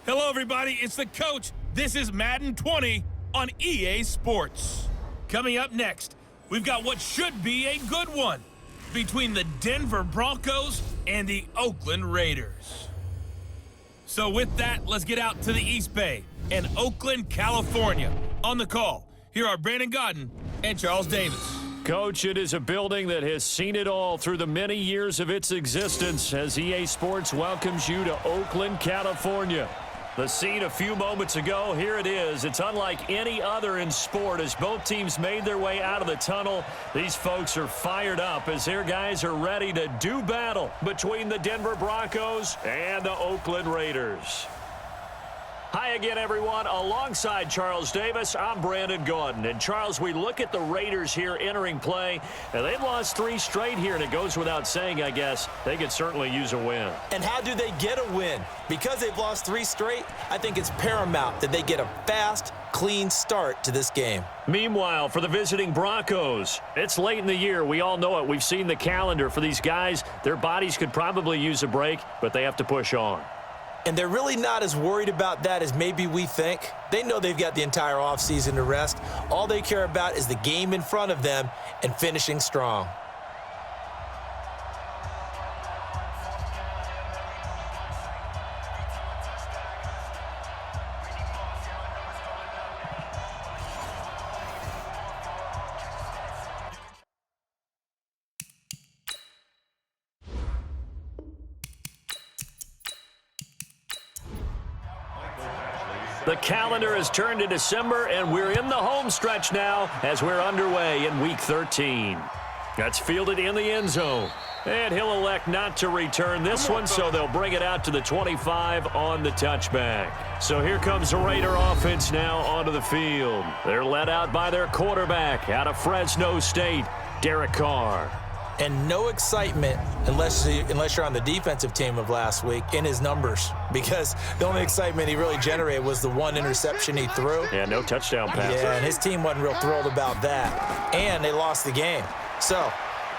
Hello, everybody. It's the coach. This is Madden 20 on EA Sports. Coming up next, we've got what should be a good one between the Denver Broncos and the Oakland Raiders. So with that, let's get out to the East Bay in Oakland, California. On the call, here are Brandon Godden and Charles Davis. Coach, it is a building that has seen it all through the many years of its existence as EA Sports welcomes you to Oakland, California. The scene a few moments ago, here it is. It's unlike any other in sport as both teams made their way out of the tunnel. These folks are fired up as their guys are ready to do battle between the Denver Broncos and the Oakland Raiders. Hi again, everyone. Alongside Charles Davis, I'm Brandon Godden. And, Charles, we look at the Raiders here entering play, and they've lost 3 straight here, and it goes without saying, I guess, they could certainly use a win. And how do they get a win? Because they've lost 3 straight, I think it's paramount that they get a fast, clean start to this game. Meanwhile, for the visiting Broncos, it's late in the year. We all know it. We've seen the calendar for these guys. Their bodies could probably use a break, but they have to push on. And they're really not as worried about that as maybe we think. They know they've got the entire offseason to rest. All they care about is the game in front of them and finishing strong. The calendar has turned to December, and we're in the home stretch now as we're underway in Week 13. That's fielded in the end zone. And he'll elect not to return this one, so they'll bring it out to the 25 on the touchback. So here comes the Raider offense now onto the field. They're led out by their quarterback out of Fresno State, Derek Carr. And no excitement unless you're on the defensive team of last week in his numbers, because the only excitement he really generated was the 1 interception he threw. Yeah, no touchdown pass. Yeah, and his team wasn't real thrilled about that. And they lost the game. So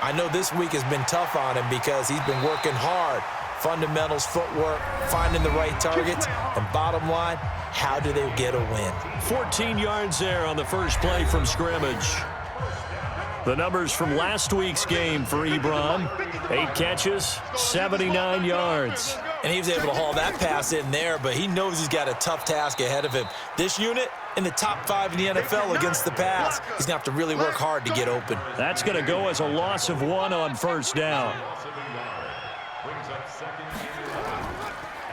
I know this week has been tough on him because he's been working hard. Fundamentals, footwork, finding the right targets, and bottom line, how do they get a win? 14 yards there on the first play from scrimmage. The numbers from last week's game for Ebron: 8 catches, 79 yards. And he was able to haul that pass in there, but he knows he's got a tough task ahead of him. This unit in the top 5 in the NFL against the pass. He's going to have to really work hard to get open. That's going to go as a loss of 1 on first down.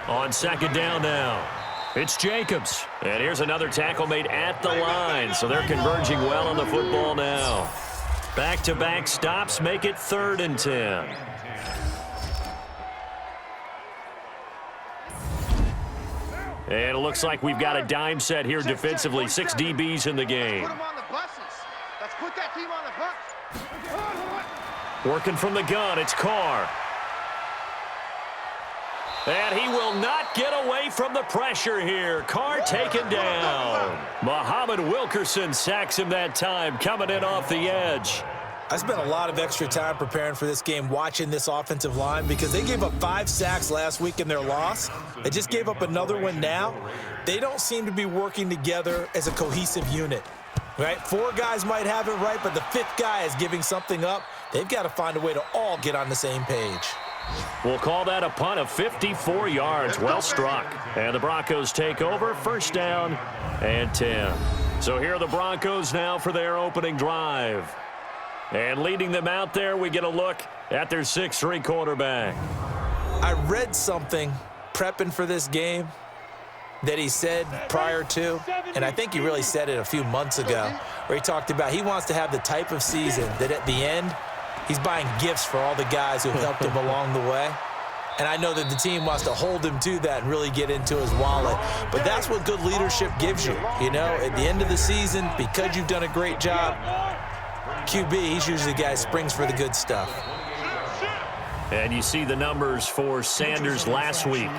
On second down now, it's Jacobs. And here's another tackle made at the line, so they're converging well on the football now. Back-to-back stops make it 3rd and 10. And it looks like we've got a dime set here defensively. 6 DBs in the game. Put them on the buses. Let's put that team on the bus. Working from the gun, it's Carr. And he will not get away from the pressure here. Carr taken down. Muhammad Wilkerson sacks him that time, coming in off the edge. I spent a lot of extra time preparing for this game, watching this offensive line, because they gave up 5 sacks last week in their loss. They just gave up another one now. They don't seem to be working together as a cohesive unit, right? 4 guys might have it right, but the 5th guy is giving something up. They've got to find a way to all get on the same page. We'll call that a punt of 54 yards. Well struck. And the Broncos take over. First down and 10. So here are the Broncos now for their opening drive. And leading them out there, we get a look at their 6'3" quarterback. I read something prepping for this game that he said prior to, and I think he really said it a few months ago, where he talked about he wants to have the type of season that at the end, he's buying gifts for all the guys who have helped him along the way. And I know that the team wants to hold him to that and really get into his wallet. But that's what good leadership gives you. You know, at the end of the season, because you've done a great job, QB, he's usually the guy who springs for the good stuff. And you see the numbers for Sanders last week.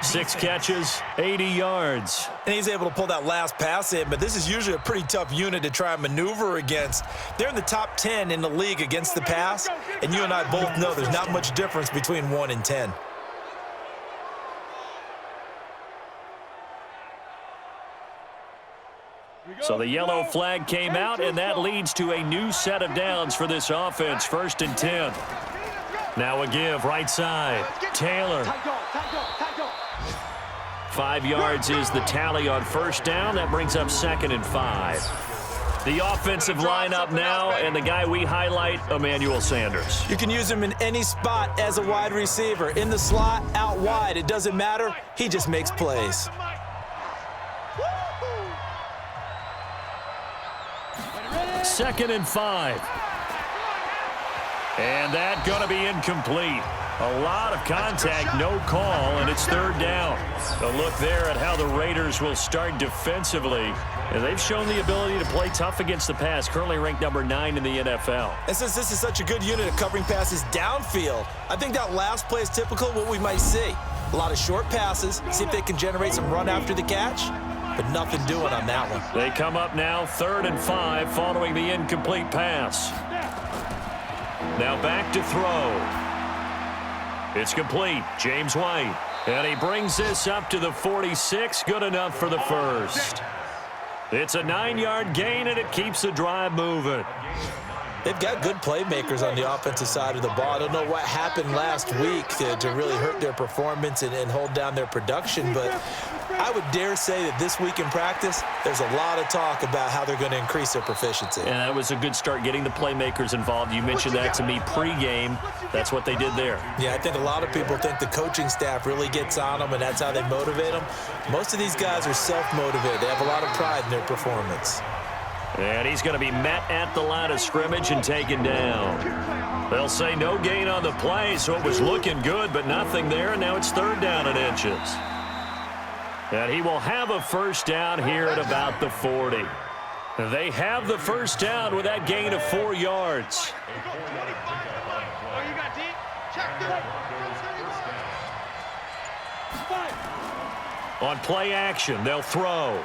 6 catches, 80 yards. And he's able to pull that last pass in, but this is usually a pretty tough unit to try and maneuver against. They're in the top 10 in the league against the pass, and you and I both know there's not much difference between 1 and 10. So the yellow flag came out, and that leads to a new set of downs for this offense. 1st and 10. Now a give right side. Taylor. 5 yards is the tally on 1st down. That brings up 2nd and 5. The offensive lineup now, and the guy we highlight, Emmanuel Sanders. You can use him in any spot as a wide receiver. In the slot, out wide, it doesn't matter. He just makes plays. Second and 5. And that going to be incomplete. A lot of contact, no call, and it's 3rd down. A look there at how the Raiders will start defensively. And they've shown the ability to play tough against the pass, currently ranked number 9 in the NFL. And since this is such a good unit of covering passes downfield, I think that last play is typical of what we might see. A lot of short passes, see if they can generate some run after the catch, but nothing doing on that one. They come up now 3rd and 5 following the incomplete pass. Now back to throw. It's complete. James White. And he brings this up to the 46. Good enough for the first. It's a 9-yard gain, and it keeps the drive moving. They've got good playmakers on the offensive side of the ball. I don't know what happened last week to really hurt their performance and hold down their production, but I would dare say that this week in practice, there's a lot of talk about how they're going to increase their proficiency. And that was a good start, getting the playmakers involved. You mentioned that to me pregame. That's what they did there. Yeah, I think a lot of people think the coaching staff really gets on them, and that's how they motivate them. Most of these guys are self-motivated. They have a lot of pride in their performance. And he's going to be met at the line of scrimmage and taken down. They'll say no gain on the play, so it was looking good, but nothing there, and now it's 3rd down and inches. And he will have a 1st down here at about the 40. They have the 1st down with that gain of 4 yards. On play action, they'll throw.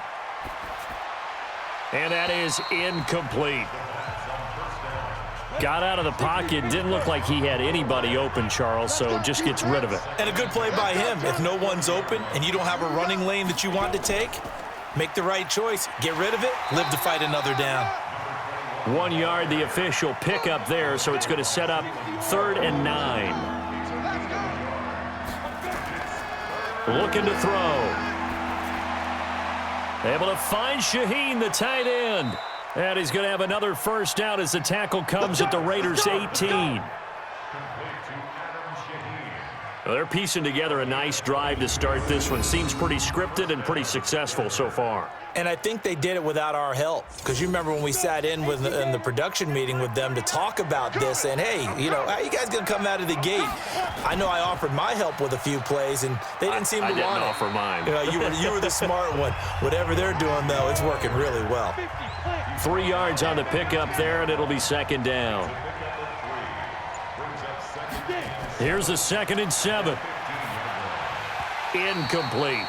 And that is incomplete. Got out of the pocket. Didn't look like he had anybody open, Charles, so just gets rid of it. And a good play by him. If no one's open and you don't have a running lane that you want to take, make the right choice. Get rid of it. Live to fight another down. 1 yard, the official pickup there, so it's going to set up 3rd and 9. Looking to throw. Able to find Shaheen, the tight end. And he's going to have another 1st down as the tackle comes at the Raiders' 18. Well, they're piecing together a nice drive to start this one. Seems pretty scripted and pretty successful so far. And I think they did it without our help. Because you remember when we sat in the production meeting with them to talk about this, and hey, you know, how you guys going to come out of the gate? I know I offered my help with a few plays, and they didn't seem to want it. I didn't offer mine. You know, you were the smart one. Whatever they're doing, though, it's working really well. 3 yards on the pickup there, and it'll be 2nd down. Here's the 2nd and 7. Incomplete.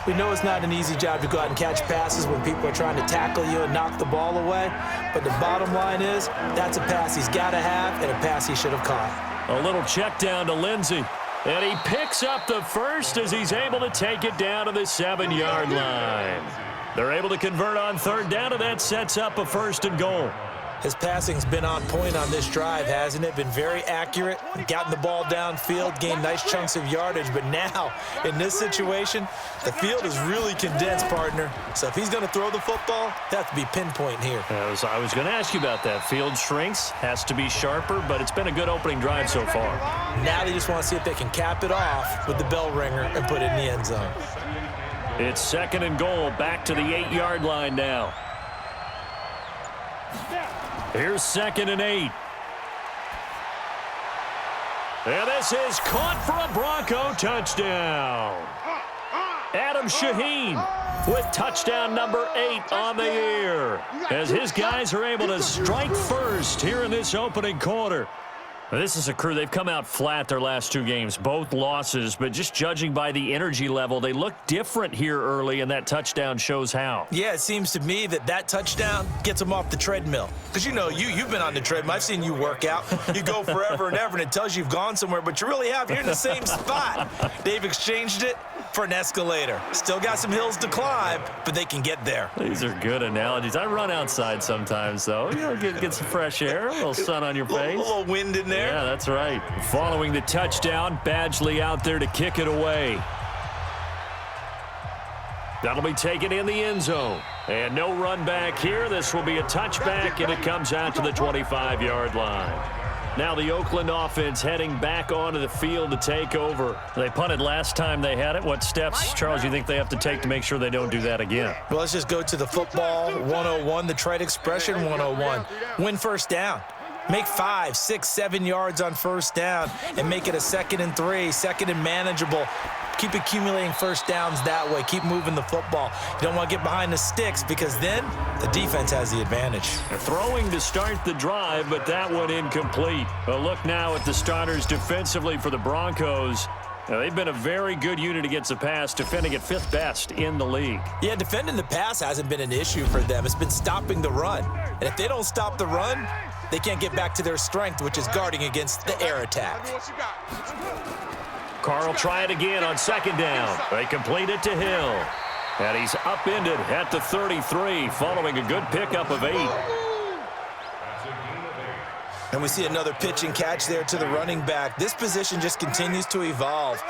We know it's not an easy job to go out and catch passes when people are trying to tackle you and knock the ball away. But the bottom line is, that's a pass he's got to have and a pass he should have caught. A little check down to Lindsey. And he picks up the first as he's able to take it down to the 7-yard line. They're able to convert on 3rd down, and that sets up a 1st and goal. His passing's been on point on this drive, hasn't it? Been very accurate, gotten the ball downfield, gained nice chunks of yardage. But now, in this situation, the field is really condensed, partner. So if he's going to throw the football, that has to be pinpoint here. I was going to ask you about that. Field shrinks, has to be sharper, but it's been a good opening drive so far. Now they just want to see if they can cap it off with the bell ringer and put it in the end zone. It's 2nd and goal, back to the 8-yard line now. Here's 2nd and 8. And this is caught for a Bronco touchdown. Adam Shaheen with touchdown number 8 on the year, as his guys are able to strike first here in this opening quarter. This is a crew. They've come out flat their last 2 games, both losses, but just judging by the energy level, they look different here early, and that touchdown shows how. Yeah, it seems to me that touchdown gets them off the treadmill. Because, you know, you've been on the treadmill. I've seen you work out. You go forever and ever, and it tells you you've gone somewhere, but you really have. You're in the same spot. They've exchanged it for an escalator. Still got some hills to climb, but they can get there. These are good analogies. I run outside sometimes, though. You know, get some fresh air, a little sun on your face. A little wind in there. Yeah, that's right. Following the touchdown, Badgley out there to kick it away. That'll be taken in the end zone. And no run back here. This will be a touchback, and it comes out to the 25-yard line. Now the Oakland offense heading back onto the field to take over. They punted last time they had it. What steps, Charles, you think they have to take to make sure they don't do that again? Well, let's just go to the football 101, the trite expression 101. Win first down. Make 5, 6, 7 yards on first down and make it a 2nd and 3, 2nd and manageable. Keep accumulating first downs that way. Keep moving the football. You don't want to get behind the sticks because then the defense has the advantage. Throwing to start the drive, but that one incomplete. But look now at the starters defensively for the Broncos. Now, they've been a very good unit against the pass, defending at 5th best in the league. Yeah, defending the pass hasn't been an issue for them. It's been stopping the run. And if they don't stop the run, they can't get back to their strength, which is guarding against the air attack. Carr will try it again on 2nd down. They complete it to Hill. And he's upended at the 33, following a good pickup of 8. And we see another pitch and catch there to the running back. This position just continues to evolve.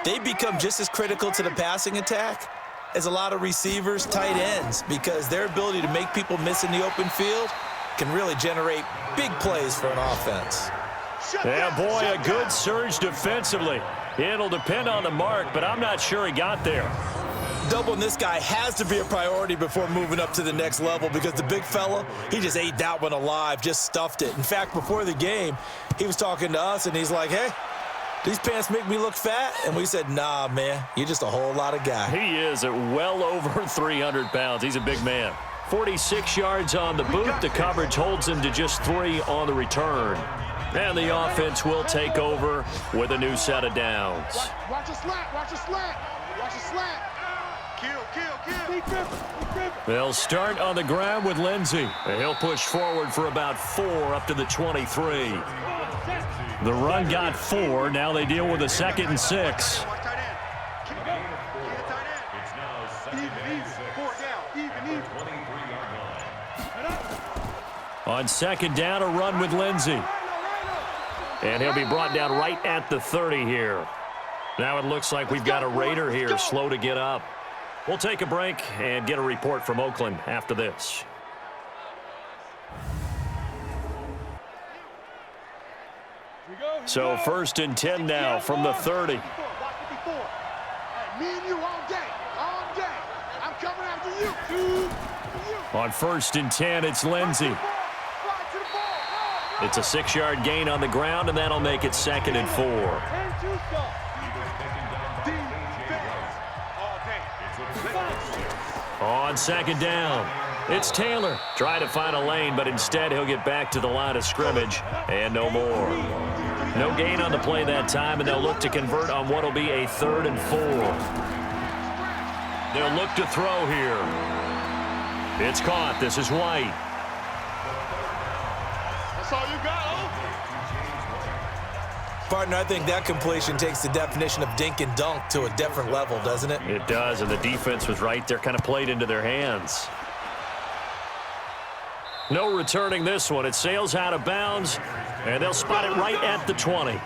They become just as critical to the passing attack as a lot of receivers, tight ends, because their ability to make people miss in the open field can really generate big plays for an offense. Yeah, boy, a good surge defensively. It'll depend on the mark, but I'm not sure he got there. Doubling this guy has to be a priority before moving up to the next level because the big fella, he just ate that one alive, just stuffed it. In fact, before the game, he was talking to us, and he's like, hey, these pants make me look fat? And we said, nah, man, you're just a whole lot of guy. He is at well over 300 pounds. He's a big man. 46 yards on the boot. The coverage holds him to just 3 on the return. And the offense will take over with a new set of downs. Watch a slant, watch a slant, watch a slant. Kill. They'll start on the ground with Lindsey. He'll push forward for about 4 up to the 23. The run got 4. Now they deal with a 2nd and 6. On 2nd down, a run with Lindsey. And he'll be brought down right at the 30 here. Now it looks like we've got a Raider here slow to get up. We'll take a break and get a report from Oakland after this. So 1st and 10 now from the 30. Me and you all day, all day. I'm coming after you. On 1st and 10, it's Lindsey. It's a 6-yard gain on the ground, and that'll make it 2nd and 4. On 2nd down, it's Taylor. Try to find a lane, but instead he'll get back to the line of scrimmage, and no more. No gain on the play that time, and they'll look to convert on what will be a 3rd and 4. They'll look to throw here. It's caught. This is White. That's all you got, Partner, I think that completion takes the definition of dink and dunk to a different level, doesn't it? It does, and the defense was right there, kind of played into their hands. No returning this one. It sails out of bounds, and they'll spot it right at the 20.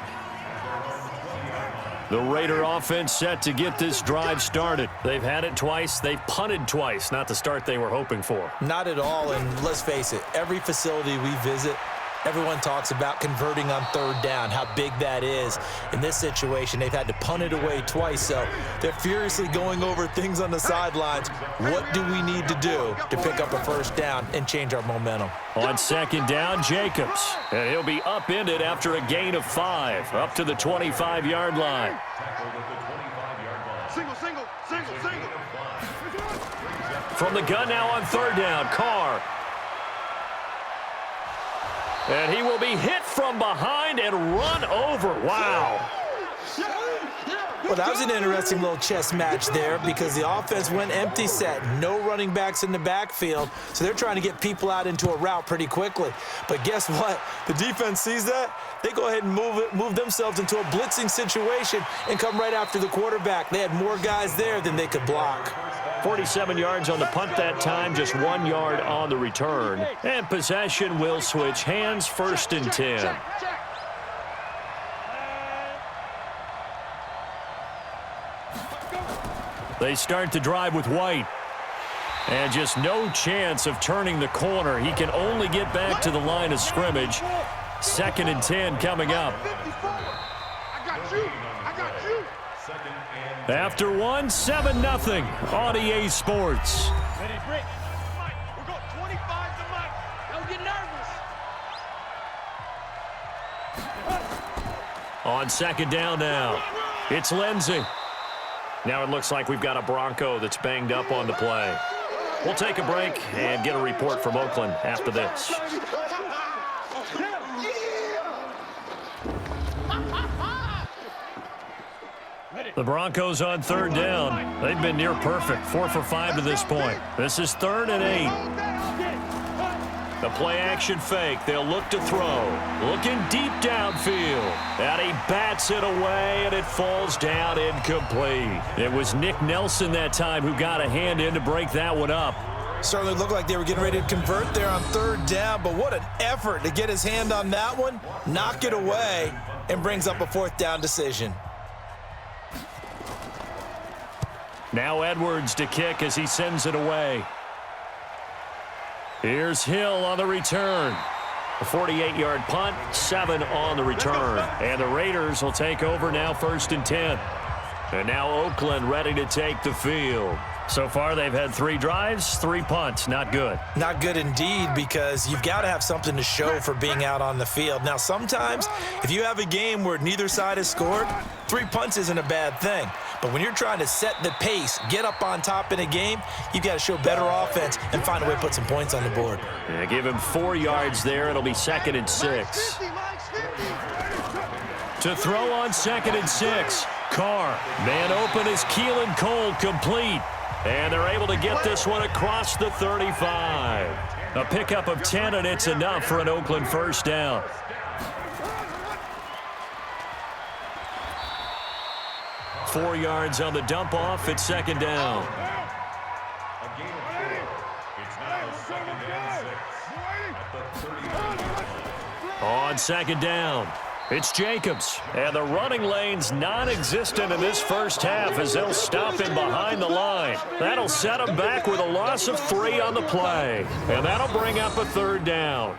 The Raider offense set to get this drive started. They've had it twice. They've punted twice. Not the start they were hoping for. Not at all, and let's face it, every facility we visit, everyone talks about converting on 3rd down, how big that is. In this situation, they've had to punt it away twice, so they're furiously going over things on the sidelines. What do we need to do to pick up a 1st down and change our momentum? On 2nd down, Jacobs. And he'll be upended after a gain of 5, up to the 25-yard line. Single. From the gun now on 3rd down, Carr. And he will be hit from behind and run over. Wow. Well, that was an interesting little chess match there because the offense went empty set. No running backs in the backfield, so they're trying to get people out into a route pretty quickly. But guess what? The defense sees that. They go ahead and move themselves into a blitzing situation and come right after the quarterback. They had more guys there than they could block. 47 yards on the punt that time, just 1 yard on the return. And possession will switch hands, 1st and 10. They start the drive with White. And just no chance of turning the corner. He can only get back to the line of scrimmage. 2nd and 10 coming up. After one, 7-0 on EA Sports. On 2nd down now, it's Lindsey. Now it looks like we've got a Bronco that's banged up on the play. We'll take a break and get a report from Oakland after this. The Broncos on 3rd down. They've been near perfect, 4 for 5 to this point. This is 3rd and 8. The play action fake. They'll look to throw. Looking deep downfield. And he bats it away, and it falls down incomplete. It was Nick Nelson that time who got a hand in to break that one up. Certainly looked like they were getting ready to convert there on 3rd down, but what an effort to get his hand on that one, knock it away, and brings up a 4th down decision. Now Edwards to kick as he sends it away. Here's Hill on the return. A 48-yard punt, 7 on the return. And the Raiders will take over now, 1st and 10. And now Oakland ready to take the field. So far, they've had 3 drives, 3 punts. Not good. Not good indeed, because you've got to have something to show for being out on the field. Now, sometimes, if you have a game where neither side has scored, 3 punts isn't a bad thing. But when you're trying to set the pace, get up on top in a game, you've got to show better offense and find a way to put some points on the board. Yeah, give him 4 yards there. It'll be 2nd and 6. To throw on 2nd and 6. Carr. Man open is Keelan Cole, complete. And they're able to get this one across the 35. A pickup of 10, and it's enough for an Oakland 1st down. Four yards on the dump off. It's 2nd down. On 2nd down, it's Jacobs. And the running lane's non-existent in this first half as they'll stop him behind the line. That'll set him back with a loss of 3 on the play. And that'll bring up a 3rd down.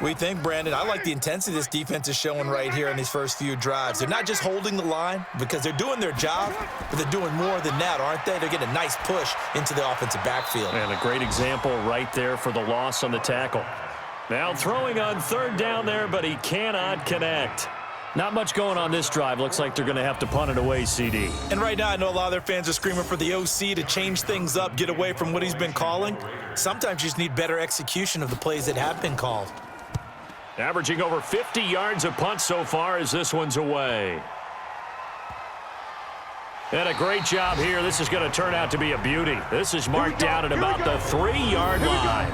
We think, Brandon, I like the intensity this defense is showing right here in these first few drives. They're not just holding the line because they're doing their job, but they're doing more than that, aren't they? They're getting a nice push into the offensive backfield. And a great example right there for the loss on the tackle. Now throwing on 3rd down there, but he cannot connect. Not much going on this drive. Looks like they're going to have to punt it away, CD. And right now, I know a lot of their fans are screaming for the OC to change things up, get away from what he's been calling. Sometimes you just need better execution of the plays that have been called. Averaging over 50 yards a punt so far as this one's away. And a great job here. This is going to turn out to be a beauty. This is marked down at about the 3-yard line.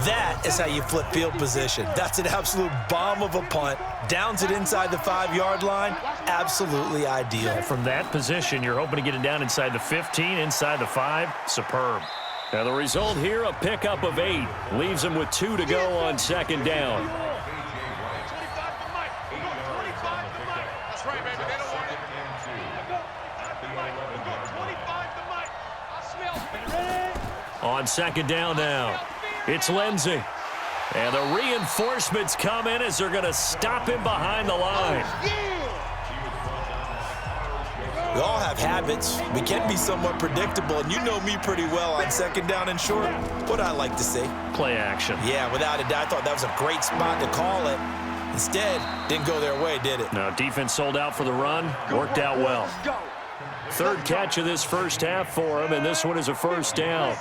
That is how you flip field position. That's an absolute bomb of a punt. Downs it inside the 5-yard line. Absolutely ideal. From that position, you're hoping to get it down inside the 15, inside the 5. Superb. Now the result here, a pickup of 8. Leaves him with 2 to go on 2nd down. On 2nd down now, it's Lindsey. And the reinforcements come in as they're going to stop him behind the line. We all have habits. We can be somewhat predictable, and you know me pretty well on 2nd down and short. What I like to see. Play action. Yeah, without a doubt. I thought that was a great spot to call it. Instead, didn't go their way, did it? No, defense sold out for the run. Worked out well. 3rd catch of this first half for him, and this one is a 1st down.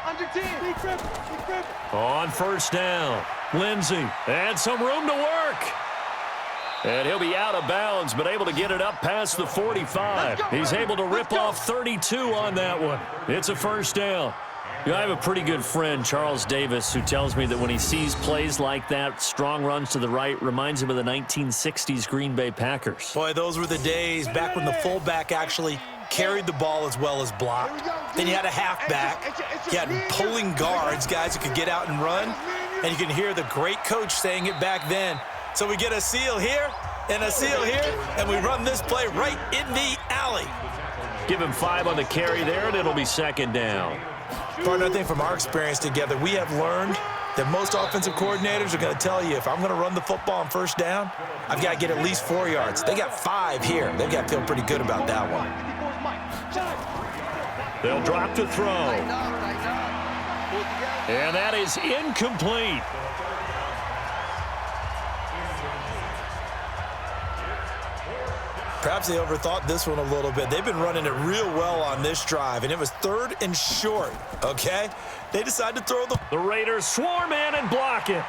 Under 10. On first down, Lindsey, and some room to work. And he'll be out of bounds, but able to get it up past the 45. He's able to rip off 32 on that one. It's a first down. You know, I have a pretty good friend, Charles Davis, who tells me that when he sees plays like that, strong runs to the right, reminds him of the 1960s Green Bay Packers. Boy, those were the days back when the fullback actually carried the ball as well as blocked. Then you had a halfback. You had pulling guards, guys who could get out and run. And you can hear the great coach saying it back then. So we get a seal here and a seal here, and we run this play right in the alley. Give him 5 on the carry there, and it'll be second down. Partner, I think from our experience together, we have learned that most offensive coordinators are going to tell you, if I'm going to run the football on first down, I've got to get at least 4 yards. They got 5 here. They've got to feel pretty good about that one. They'll drop to throw. And that is incomplete. Perhaps they overthought this one a little bit. They've been running it real well on this drive, and it was 3rd and short, okay? They decided to throw the Raiders swarm in and block it.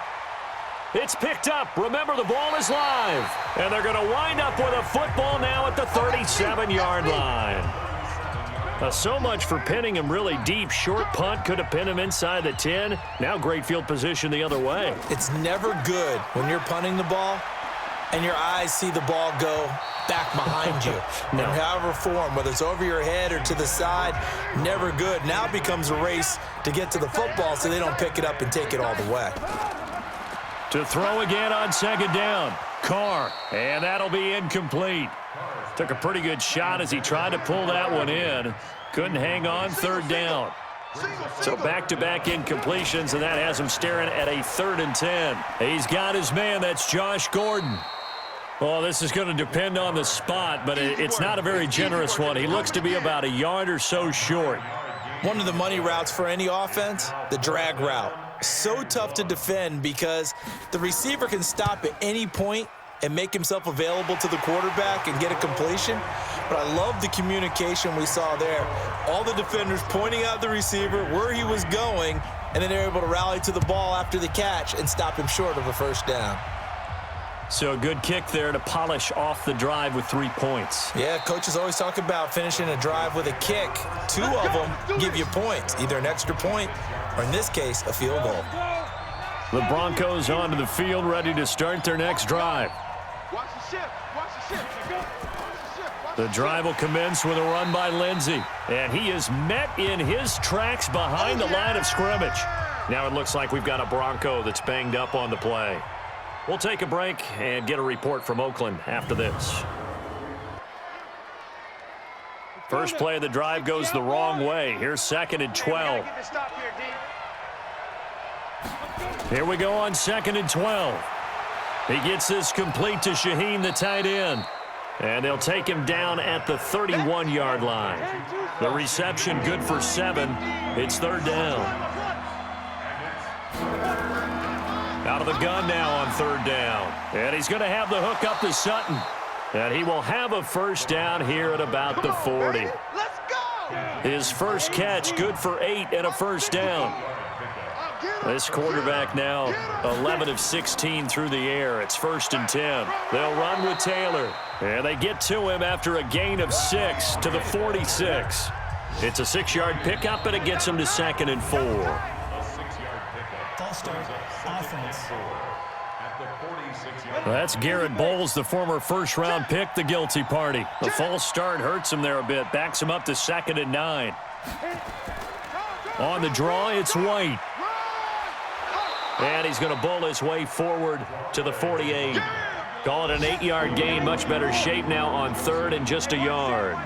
It's picked up. Remember, the ball is live. And they're going to wind up with a football now at the 37-yard line. So much for pinning him really deep. Short punt could have pinned him inside the 10. Now great field position the other way. It's never good when you're punting the ball and your eyes see the ball go back behind you. No. In however form, whether it's over your head or to the side, never good. Now it becomes a race to get to the football so they don't pick it up and take it all the way. To throw again on second down. Carr, and that'll be incomplete. Took a pretty good shot as he tried to pull that one in. Couldn't hang on, 3rd down. So back-to-back incompletions, and that has him staring at a 3rd and 10. He's got his man. That's Josh Gordon. Well, this is going to depend on the spot, but it's not a very generous one. He looks to be about a yard or so short. One of the money routes for any offense, the drag route. So tough to defend because the receiver can stop at any point and make himself available to the quarterback and get a completion. But I love the communication we saw there. All the defenders pointing out the receiver, where he was going, and then they're able to rally to the ball after the catch and stop him short of a first down. So a good kick there to polish off the drive with 3 points. Yeah, coaches always talk about finishing a drive with a kick. 2 of them give you points, either an extra point or, in this case, a field goal. The Broncos onto the field, ready to start their next drive. The drive will commence with a run by Lindsey. And he is met in his tracks behind the line of scrimmage. Now it looks like we've got a Bronco that's banged up on the play. We'll take a break and get a report from Oakland after this. First play of the drive goes the wrong way. Here's 2nd and 12. Here we go on 2nd and 12. He gets this complete to Shaheen, the tight end. And they'll take him down at the 31-yard line. The reception good for 7. It's 3rd down. Out of the gun now on 3rd down. And he's going to have the hook up to Sutton. And he will have a first down here at about the 40. Let's go! His first catch good for 8 and a first down. This quarterback now 11 of 16 through the air. It's 1st and 10. They'll run with Taylor. And they get to him after a gain of 6 to the 46. It's a 6-yard pickup, and it gets him to 2nd and 4. False start, offense. That's Garrett Bowles, the former first-round pick, the guilty party. The false start hurts him there a bit, backs him up to 2nd and 9. On the draw, it's White. And he's going to bull his way forward to the 48. Call it an 8-yard gain, much better shape now on 3rd and just a yard.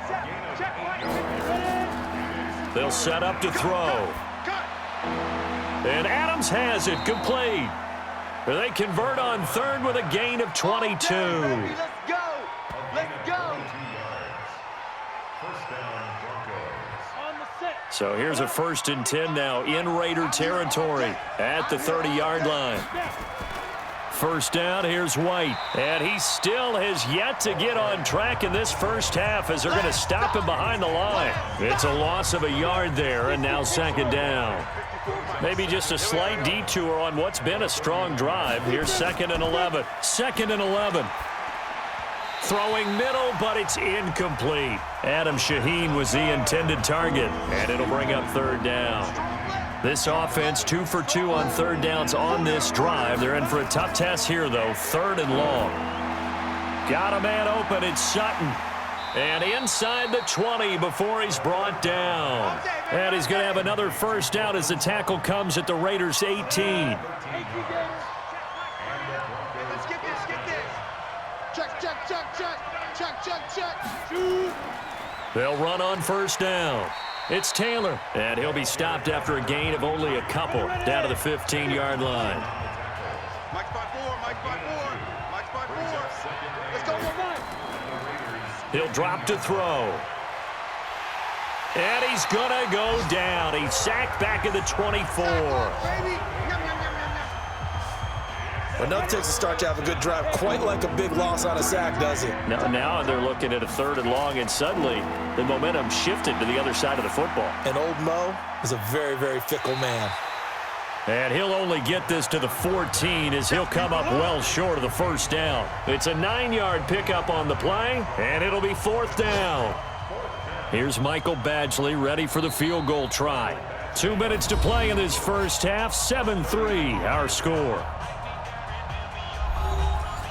They'll set up to throw. And Adams has it, complete. They convert on 3rd with a gain of 22. Let's go! Let's go! So here's a 1st and 10 now in Raider territory at the 30-yard line. First down, here's White. And he still has yet to get on track in this first half as they're going to stop him behind the line. It's a loss of a yard there, and now second down. Maybe just a slight detour on what's been a strong drive. Here's 2nd and 11. 2nd and 11. Throwing middle, but it's incomplete. Adam Shaheen was the intended target, and it'll bring up third down. This offense 2 for 2 on third downs on this drive. They're in for a tough test here, though. 3rd and long. Got a man open. It's Sutton. And inside the 20 before he's brought down. And he's going to have another first down as the tackle comes at the Raiders' 18. Let's get this. Check. They'll run on first down. It's Taylor, and he'll be stopped after a gain of only a couple down to the 15-yard line. Mike's by 4. Let's go. He'll drop to throw. And he's going to go down. He's sacked back at the 24. But nothing takes a start to have a good drive, quite like a big loss on a sack, does it? Now they're looking at a 3rd and long, and suddenly the momentum shifted to the other side of the football. And old Mo is a very, very fickle man. And he'll only get this to the 14 as he'll come up well short of the first down. It's a 9-yard pickup on the play, and it'll be 4th down. Here's Michael Badgley ready for the field goal try. 2 minutes to play in this first half. 7-3 our score.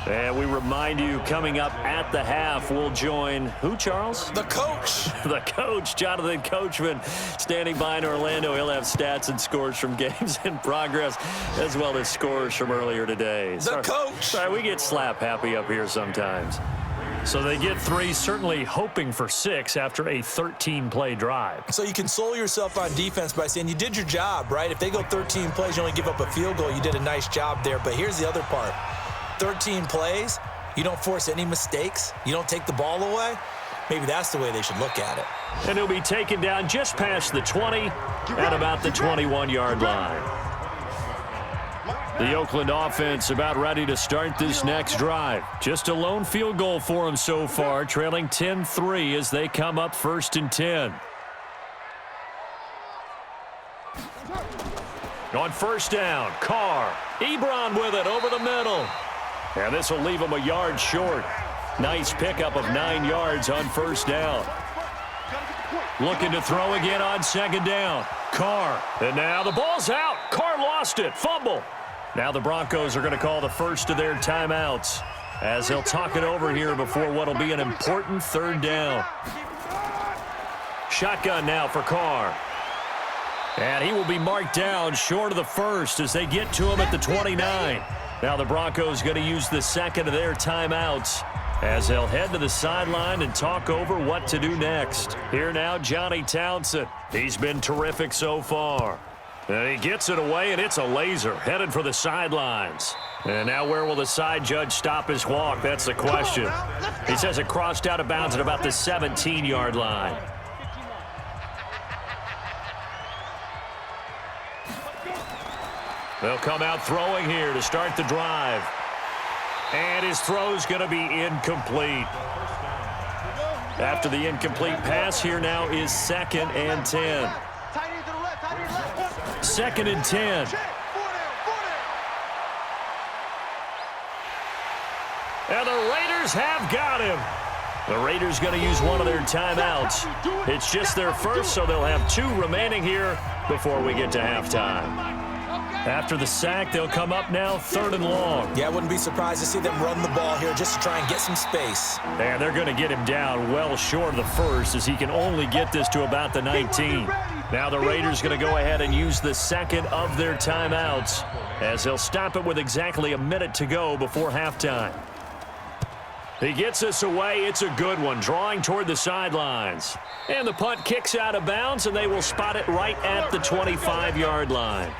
And we remind you, coming up at the half, we'll join who, Charles? The coach. The coach, Jonathan Coachman, standing by in Orlando. He'll have stats and scores from games in progress, as well as scores from earlier today. The coach. Sorry, we get slap happy up here sometimes. So they get 3, certainly hoping for 6 after a 13-play drive. So you console yourself on defense by saying you did your job, right? If they go 13 plays, you only give up a field goal, you did a nice job there. But here's the other part. 13 plays, you don't force any mistakes, you don't take the ball away. Maybe that's the way they should look at it. And he'll be taken down just past the 20 at about the 21-yard line. The Oakland offense about ready to start this next drive. Just a lone field goal for them so far, trailing 10-3 as they come up 1st and 10. On first down, Carr. Ebron with it over the middle. And this will leave him a yard short. Nice pickup of 9 yards on first down. Looking to throw again on second down. Carr. And now the ball's out. Carr lost it. Fumble. Now the Broncos are going to call the first of their timeouts as they'll talk it over here before what will be an important 3rd down. Shotgun now for Carr. And he will be marked down short of the first as they get to him at the 29. Now the Broncos going to use the 2nd of their timeouts as they'll head to the sideline and talk over what to do next. Here now, Johnny Townsend. He's been terrific so far. And he gets it away, and it's a laser headed for the sidelines. And now where will the side judge stop his walk? That's the question. He says it crossed out of bounds at about the 17-yard line. They'll come out throwing here to start the drive. And his throw's going to be incomplete. After the incomplete pass, here now is 2nd and 10. 2nd and 10. And the Raiders have got him. The Raiders going to use one of their timeouts. It's just their first, so they'll have 2 remaining here before we get to halftime. After the sack, they'll come up now 3rd and long. Yeah, I wouldn't be surprised to see them run the ball here just to try and get some space. And they're going to get him down well short of the first as he can only get this to about the 19. Now the Raiders going to go ahead and use the 2nd of their timeouts as they'll stop it with exactly a minute to go before halftime. He gets this away. It's a good one, drawing toward the sidelines. And the punt kicks out of bounds, and they will spot it right at the 25-yard line.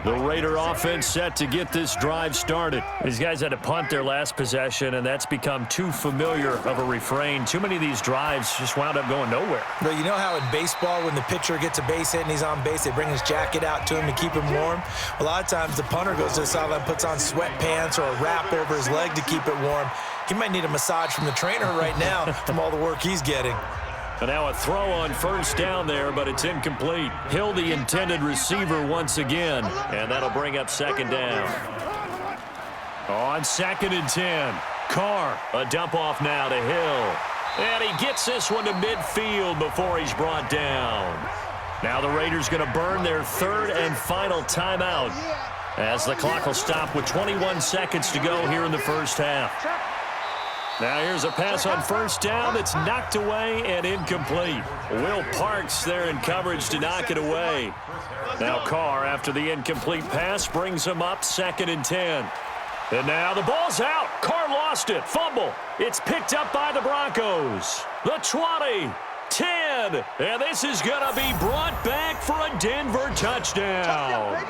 The Raider offense set to get this drive started. These guys had to punt their last possession, and that's become too familiar of a refrain. Too many of these drives just wound up going nowhere. Well, you know how in baseball, when the pitcher gets a base hit and he's on base, they bring his jacket out to him to keep him warm? A lot of times the punter goes to the sideline, puts on sweatpants or a wrap over his leg to keep it warm. He might need a massage from the trainer right now from all the work he's getting. And now a throw on first down there, but it's incomplete. Hill, the intended receiver once again, and that'll bring up second down. On 2nd and 10, Carr, a dump off now to Hill. And he gets this one to midfield before he's brought down. Now the Raiders going to burn their 3rd and final timeout as the clock will stop with 21 seconds to go here in the first half. Now here's a pass on first down that's knocked away and incomplete. Will Parks there in coverage to knock it away. Now Carr, after the incomplete pass, brings him up 2nd and 10. And now the ball's out. Carr lost it. Fumble. It's picked up by the Broncos. The 20, 10, and this is going to be brought back for a Denver touchdown.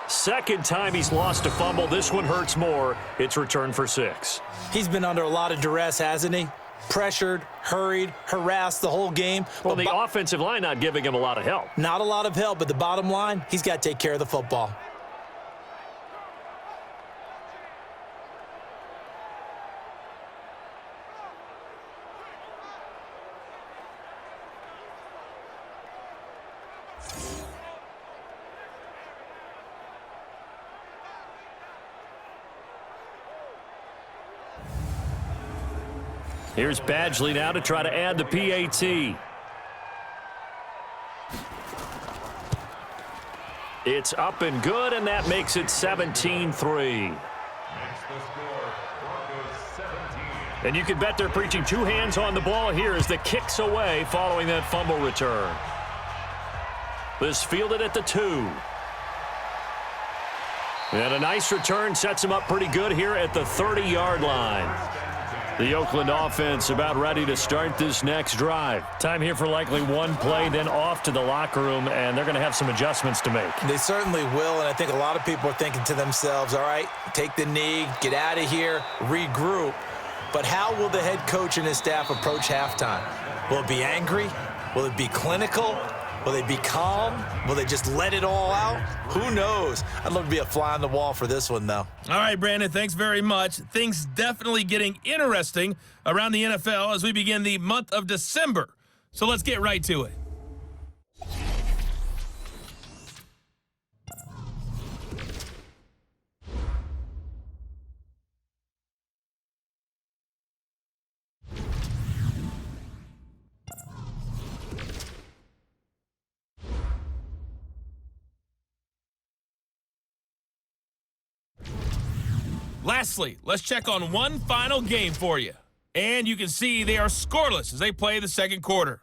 Second time he's lost a fumble. This one hurts more. It's returned for 6. He's been under a lot of duress, hasn't he? Pressured, hurried, harassed the whole game. Well, the offensive line not giving him a lot of help. Not a lot of help, but the bottom line, he's got to take care of the football. Here's Badgley now to try to add the PAT. It's up and good, and that makes it 17-3. And you can bet they're preaching 2 hands on the ball here as the kick's away following that fumble return. This fielded at the 2. And a nice return sets him up pretty good here at the 30-yard line. The Oakland offense about ready to start this next drive. Time here for likely one play, then off to the locker room, and they're going to have some adjustments to make. They certainly will, and I think a lot of people are thinking to themselves, all right, take the knee, get out of here, regroup. But how will the head coach and his staff approach halftime? Will it be angry? Will it be clinical? Will they be calm? Will they just let it all out? Who knows? I'd love to be a fly on the wall for this one, though. All right, Brandon, thanks very much. Things definitely getting interesting around the NFL as we begin the month of December. So let's get right to it. Lastly, let's check on one final game for you. And you can see they are scoreless as they play the second quarter.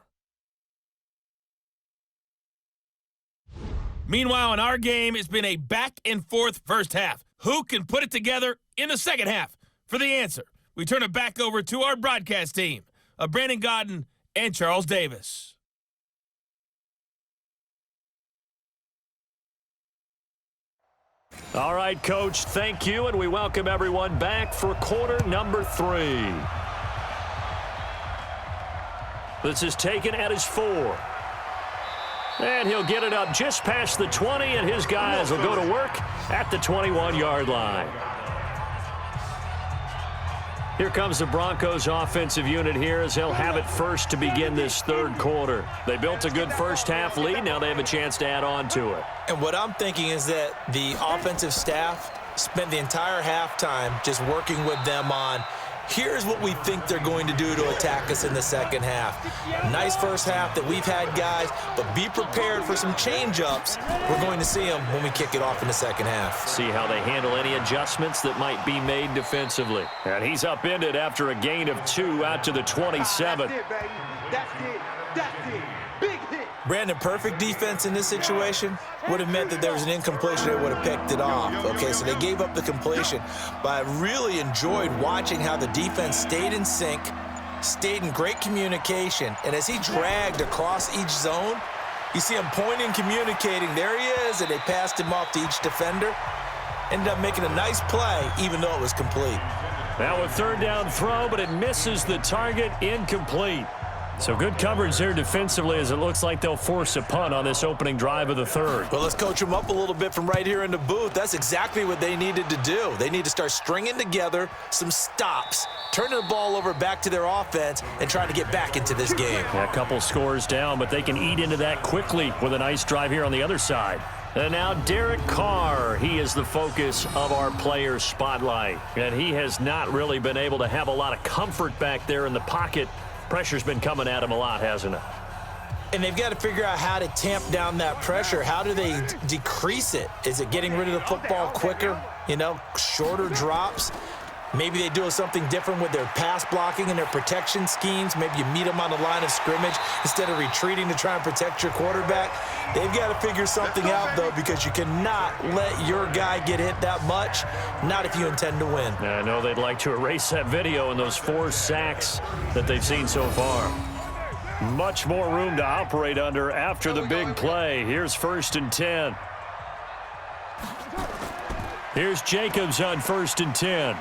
Meanwhile, in our game, it's been a back-and-forth first half. Who can put it together in the second half? For the answer, we turn it back over to our broadcast team of Brandon Godden and Charles Davis. All right, Coach, thank you, and we welcome everyone back for quarter number 3. This is taken at his 4. And he'll get it up just past the 20, and his guys will go to work at the 21-yard line. Here comes the Broncos offensive unit here as they'll have it first to begin this third quarter. They built a good first half lead. Now they have a chance to add on to it. And what I'm thinking is that the offensive staff spent the entire halftime just working with them on, here's what we think they're going to do to attack us in the second half. Nice first half that we've had, guys, but be prepared for some change-ups. We're going to see them when we kick it off in the second half. See how they handle any adjustments that might be made defensively. And he's upended after a gain of 2 out to the 27. That's it, baby. That's it. That's it. Big hit. Brandon, perfect defense in this situation would have meant that there was an incompletion. They would have picked it off. Okay, so they gave up the completion. But I really enjoyed watching how the defense stayed in sync, stayed in great communication. And as he dragged across each zone, You see him pointing, communicating. There he is, and they passed him off to each defender. Ended up making a nice play, even though it was complete. Now a third down throw, but it misses the target, incomplete. So good coverage there defensively, as it looks like they'll force a punt on this opening drive of the third. Well, let's coach them up a little bit from right here in the booth. That's exactly what they needed to do. They need to start stringing together some stops, turning the ball over back to their offense, and trying to get back into this game. Yeah, a couple scores down, but they can eat into that quickly with a nice drive here on the other side. And now Derek Carr, he is the focus of our player spotlight. And he has not really been able to have a lot of comfort back there in the pocket. Pressure's been coming at him a lot, hasn't it? And they've got to figure out how to tamp down that pressure. How do they decrease it? Is it getting rid of the football quicker? You know, shorter drops? Maybe they do something different with their pass blocking and their protection schemes. Maybe you meet them on the line of scrimmage instead of retreating to try and protect your quarterback. They've got to figure something out, though, because you cannot let your guy get hit that much, not if you intend to win. I know they'd like to erase that video and those 4 sacks that they've seen so far. Much more room to operate under after the big play. Here's 1st and 10. Here's Jacobs on 1st and 10.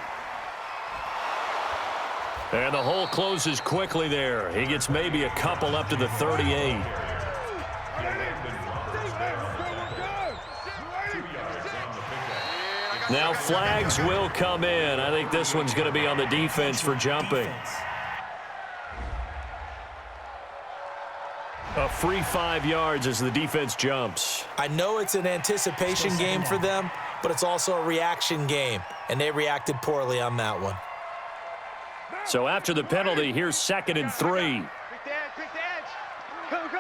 And the hole closes quickly there. He gets maybe a couple up to the 38. Now flags will come in. I think this one's going to be on the defense for jumping. A free 5 yards as the defense jumps. I know it's an anticipation game for them, but it's also a reaction game, and they reacted poorly on that one. So after the penalty, here's 2nd and 3. Pick the edge.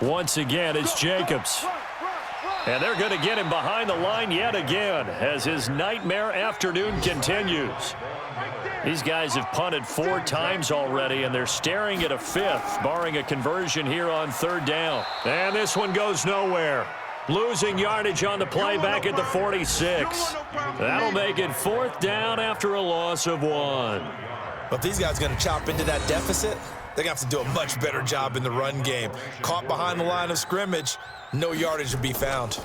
Go. Once again, it's Jacobs. And they're going to get him behind the line yet again as his nightmare afternoon continues. These guys have punted 4 times already, and they're staring at a 5th, barring a conversion here on 3rd down. And this one goes nowhere. Losing yardage on the play back at the 46. That'll make it 4th down after a loss of 1. But if these guys are going to chop into that deficit, they're going to have to do a much better job in the run game. Caught behind the line of scrimmage, no yardage to be found.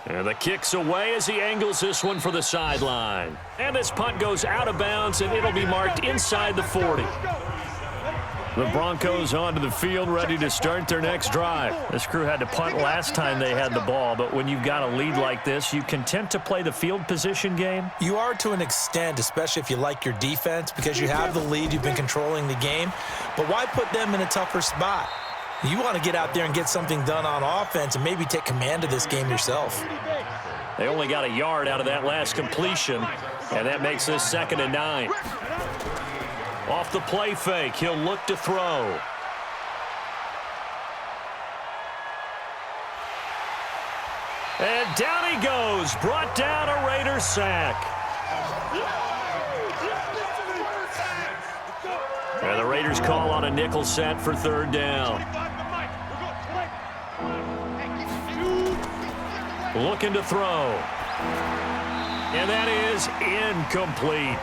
And the kick's away as he angles this one for the sideline. And this punt goes out of bounds, and it'll be marked inside the 40. The Broncos onto the field, ready to start their next drive. This crew had to punt last time they had the ball, but when you've got a lead like this, you content to play the field position game? You are to an extent, especially if you like your defense, because you have the lead, you've been controlling the game. But why put them in a tougher spot? You want to get out there and get something done on offense and maybe take command of this game yourself. They only got a yard out of that last completion, and that makes this 2nd and 9. Off the play fake, he'll look to throw. And down he goes, brought down a Raider sack. And the Raiders call on a nickel set for 3rd down. Looking to throw. And that is incomplete.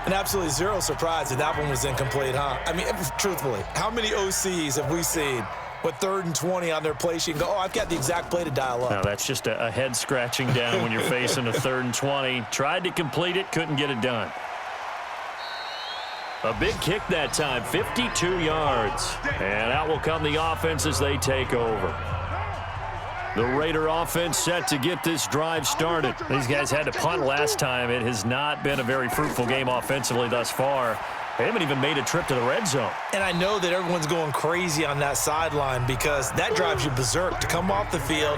And absolutely zero surprise that one was incomplete, huh? I mean, truthfully, how many OCs have we seen with 3rd and 20 on their play sheet and go, oh, I've got the exact play to dial up? No, that's just a head scratching down when you're facing a 3rd and 20. Tried to complete it, couldn't get it done. A big kick that time, 52 yards. And out will come the offense as they take over. The Raider offense set to get this drive started. These guys had to punt last time. It has not been a very fruitful game offensively thus far. They haven't even made a trip to the red zone. And I know that everyone's going crazy on that sideline because that drives you berserk to come off the field,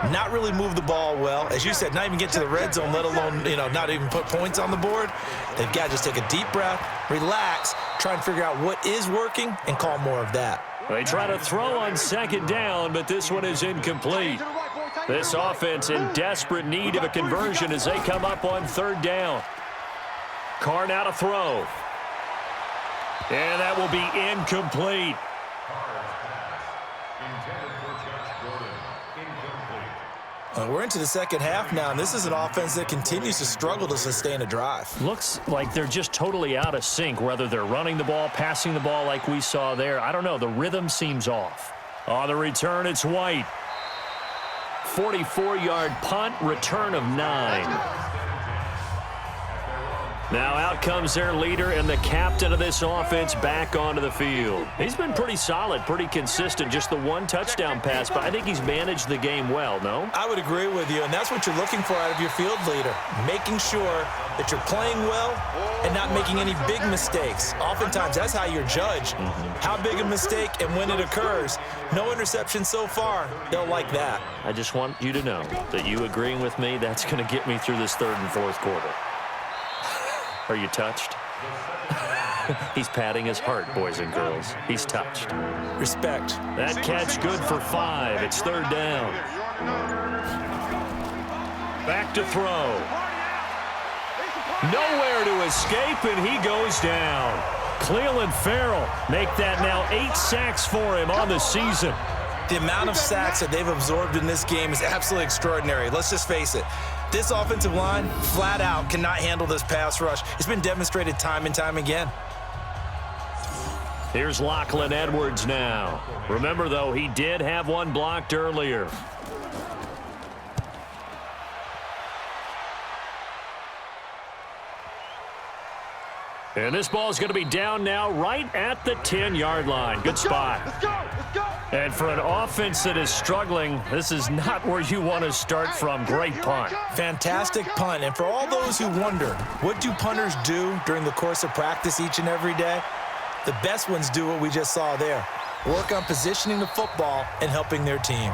not really move the ball well. As you said, not even get to the red zone, let alone, not even put points on the board. They've got to just take a deep breath, relax, try and figure out what is working and call more of that. They try to throw on 2nd down, but this one is incomplete. This offense in desperate need of a conversion as they come up on 3rd down. Carr now to throw. And that will be incomplete. We're into the second half now, and this is an offense that continues to struggle to sustain a drive. Looks like they're just totally out of sync, whether they're running the ball, passing the ball like we saw there. I don't know. The rhythm seems off. On the return, it's White. 44-yard punt, return of 9. Now out comes their leader and the captain of this offense back onto the field. He's been pretty solid, pretty consistent, just the one touchdown pass, but I think he's managed the game well, no? I would agree with you, and that's what you're looking for out of your field leader, making sure that you're playing well and not making any big mistakes. Oftentimes, that's how you're judged, how big a mistake and when it occurs. No interception so far. They'll like that. I just want you to know that you agreeing with me, that's going to get me through this third and fourth quarter. Are you touched? He's patting his heart, boys and girls. He's touched. Respect. That catch good for 5. It's third down. Back to throw. Nowhere to escape, and he goes down. Cleveland Farrell make that now 8 sacks for him on the season. The amount of sacks that they've absorbed in this game is absolutely extraordinary. Let's just face it. This offensive line, flat out, cannot handle this pass rush. It's been demonstrated time and time again. Here's Lachlan Edwards now. Remember, though, he did have one blocked earlier. And this ball is going to be down now right at the 10-yard line. Good spot. Let's go. Let's go. And for an offense that is struggling, this is not where you want to start from. Great punt. Fantastic punt. And for all those who wonder, what do punters do during the course of practice each and every day? The best ones do what we just saw there. Work on positioning the football and helping their team.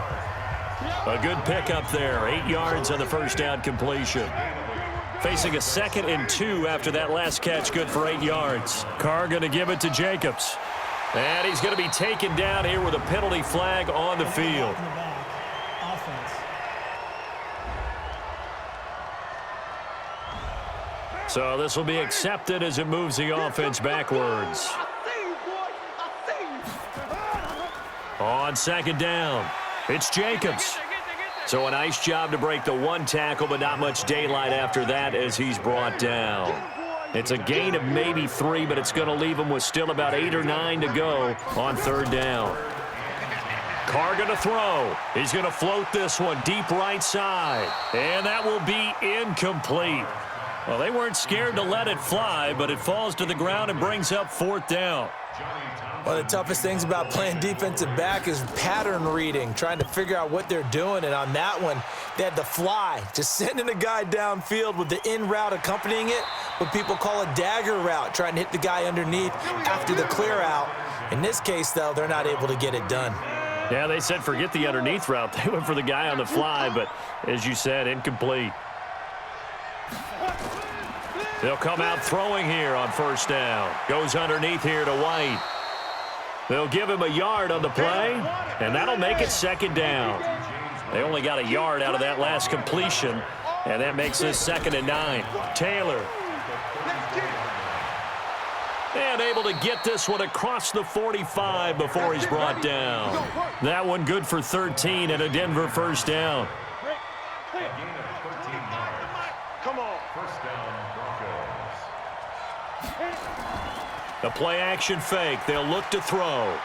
A good pickup there. 8 yards on the first down completion. Facing a 2nd and 2 after that last catch, good for 8 yards. Carr going to give it to Jacobs. And he's going to be taken down here with a penalty flag on the field. So this will be accepted as it moves the offense backwards. On 2nd down, it's Jacobs. So a nice job to break the 1 tackle, but not much daylight after that as he's brought down. It's a gain of maybe 3, but it's going to leave him with still about 8 or 9 to go on 3rd down. Carr going to throw. He's going to float this one deep right side. And that will be incomplete. Well, they weren't scared to let it fly, but it falls to the ground and brings up 4th down. One of the toughest things about playing defensive back is pattern reading, trying to figure out what they're doing. And on that one, they had the fly, just sending a guy downfield with the in route accompanying it, what people call a dagger route, trying to hit the guy underneath after the clear out. In this case, though, they're not able to get it done. Yeah, they said forget the underneath route. They went for the guy on the fly, but as you said, incomplete. They'll come out throwing here on 1st down. Goes underneath here to White. They'll give him a yard on the play, and that'll make it 2nd down. They only got a yard out of that last completion, and that makes this 2nd and 9. Taylor. And able to get this one across the 45 before he's brought down. That one good for 13 and a Denver 1st down. Come on. The play-action fake. They'll look to throw.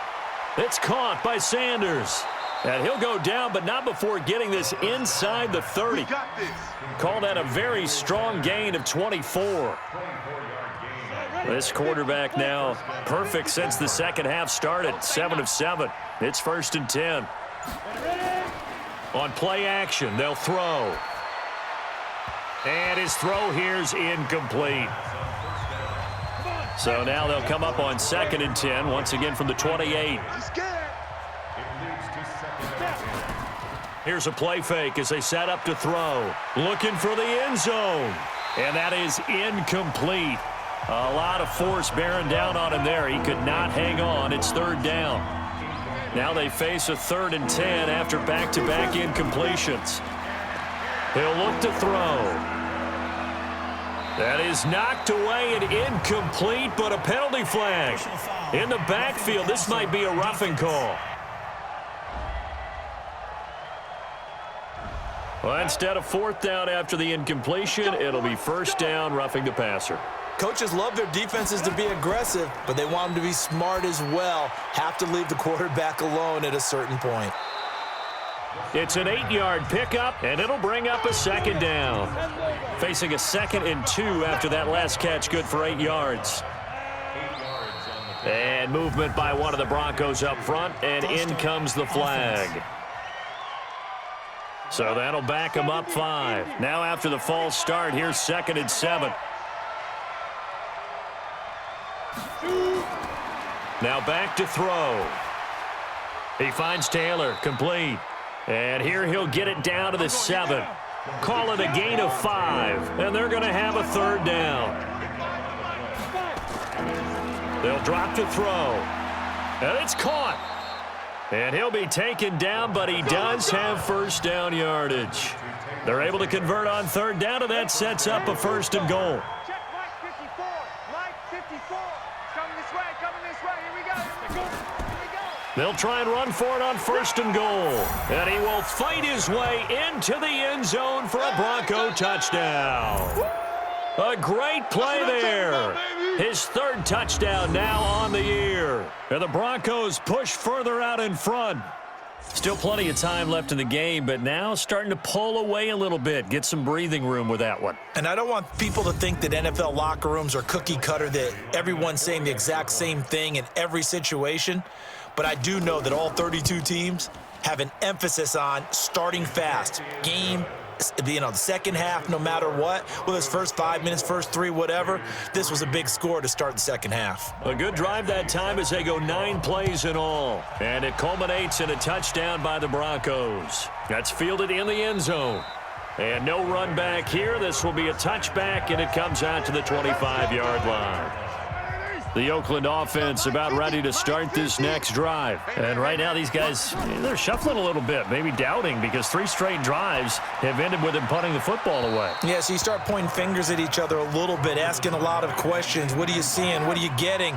It's caught by Sanders. And he'll go down, but not before getting this inside the 30. Call that a very strong gain of 24. This quarterback now perfect since the second half started. 7 of 7. It's 1st and 10. On play action, they'll throw. And his throw here's incomplete. So now they'll come up on 2nd and 10, once again from the 28. Here's a play fake as they set up to throw. Looking for the end zone. And that is incomplete. A lot of force bearing down on him there. He could not hang on. It's 3rd down. Now they face a 3rd and 10 after back-to-back incompletions. He'll look to throw. That is knocked away and incomplete, but a penalty flag. In the backfield, this might be a roughing call. Well, instead of fourth down after the incompletion, it'll be first down, roughing the passer. Coaches love their defenses to be aggressive, but they want them to be smart as well. Have to leave the quarterback alone at a certain point. It's an 8-yard pickup, and it'll bring up a second down. Facing a 2nd and 2 after that last catch, good for 8 yards. And movement by one of the Broncos up front, and in comes the flag. So that'll back them up 5. Now after the false start, here's 2nd and 7. Now back to throw. He finds Taylor, complete. And here he'll get it down to the 7. Call it a gain of 5, and they're going to have a third down. They'll drop to throw. And it's caught. And he'll be taken down, but he does have first down yardage. They're able to convert on third down, and that sets up a 1st and goal. Check Mike 54. Mike 54. Coming this way. Here we go. They'll try and run for it on 1st and goal. And he will fight his way into the end zone for a Bronco touchdown. A great play there. His 3rd touchdown now on the year. And the Broncos push further out in front. Still plenty of time left in the game, but now starting to pull away a little bit. Get some breathing room with that one. And I don't want people to think that NFL locker rooms are cookie cutter, that everyone's saying the exact same thing in every situation. But I do know that all 32 teams have an emphasis on starting fast. Game, the second half, no matter what, whether it's first 5 minutes, first 3, whatever, this was a big score to start the second half. A good drive that time as they go 9 plays in all. And it culminates in a touchdown by the Broncos. That's fielded in the end zone. And no run back here. This will be a touchback, and it comes out to the 25-yard line. The Oakland offense about ready to start this next drive. And right now these guys, they're shuffling a little bit, maybe doubting, because 3 straight drives have ended with them punting the football away. Yeah, so you start pointing fingers at each other a little bit, asking a lot of questions. What are you seeing? What are you getting?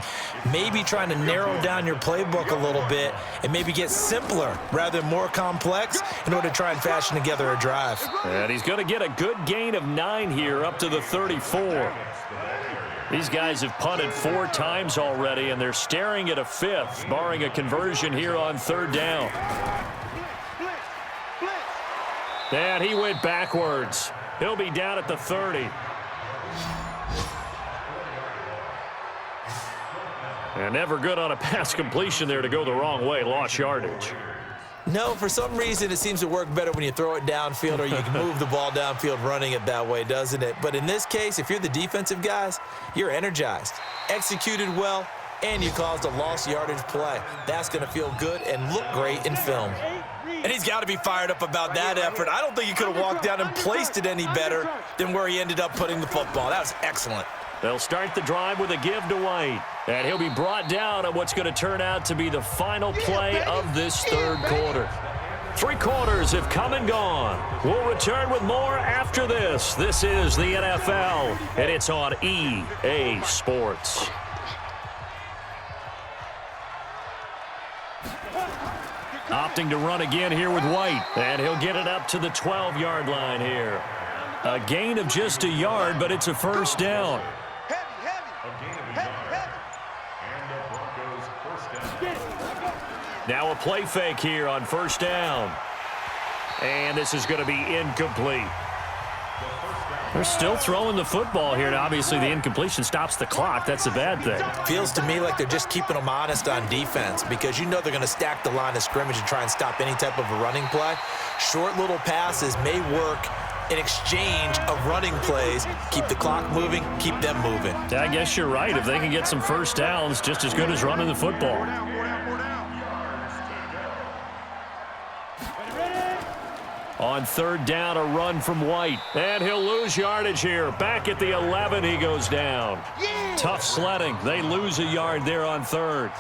Maybe trying to narrow down your playbook a little bit and maybe get simpler rather than more complex in order to try and fashion together a drive. And he's going to get a good gain of 9 here up to the 34. These guys have punted 4 times already, and they're staring at a 5th, barring a conversion here on third down. And he went backwards. He'll be down at the 30. And never good on a pass completion there to go the wrong way. Lost yardage. No, for some reason, it seems to work better when you throw it downfield or you can move the ball downfield running it that way, doesn't it? But in this case, if you're the defensive guys, you're energized, executed well, and you caused a lost yardage play. That's going to feel good and look great in film. And he's got to be fired up about that effort. I don't think he could have walked down and placed it any better than where he ended up putting the football. That was excellent. They'll start the drive with a give to White. And he'll be brought down on what's going to turn out to be the final play of this third quarter. 3 quarters have come and gone. We'll return with more after this. This is the NFL, and it's on EA Sports. Opting to run again here with White. And he'll get it up to the 12-yard line here. A gain of just a yard, but it's a first down. Now a play fake here on first down. And this is going to be incomplete. They're still throwing the football here, and obviously the incompletion stops the clock. That's a bad thing. Feels to me like they're just keeping them honest on defense because you know they're going to stack the line of scrimmage and try and stop any type of a running play. Short little passes may work in exchange of running plays. Keep the clock moving, keep them moving. I guess you're right. If they can get some first downs, just as good as running the football. On third down, a run from White. And he'll lose yardage here. Back at the 11, he goes down. Tough sledding. They lose a yard there on third.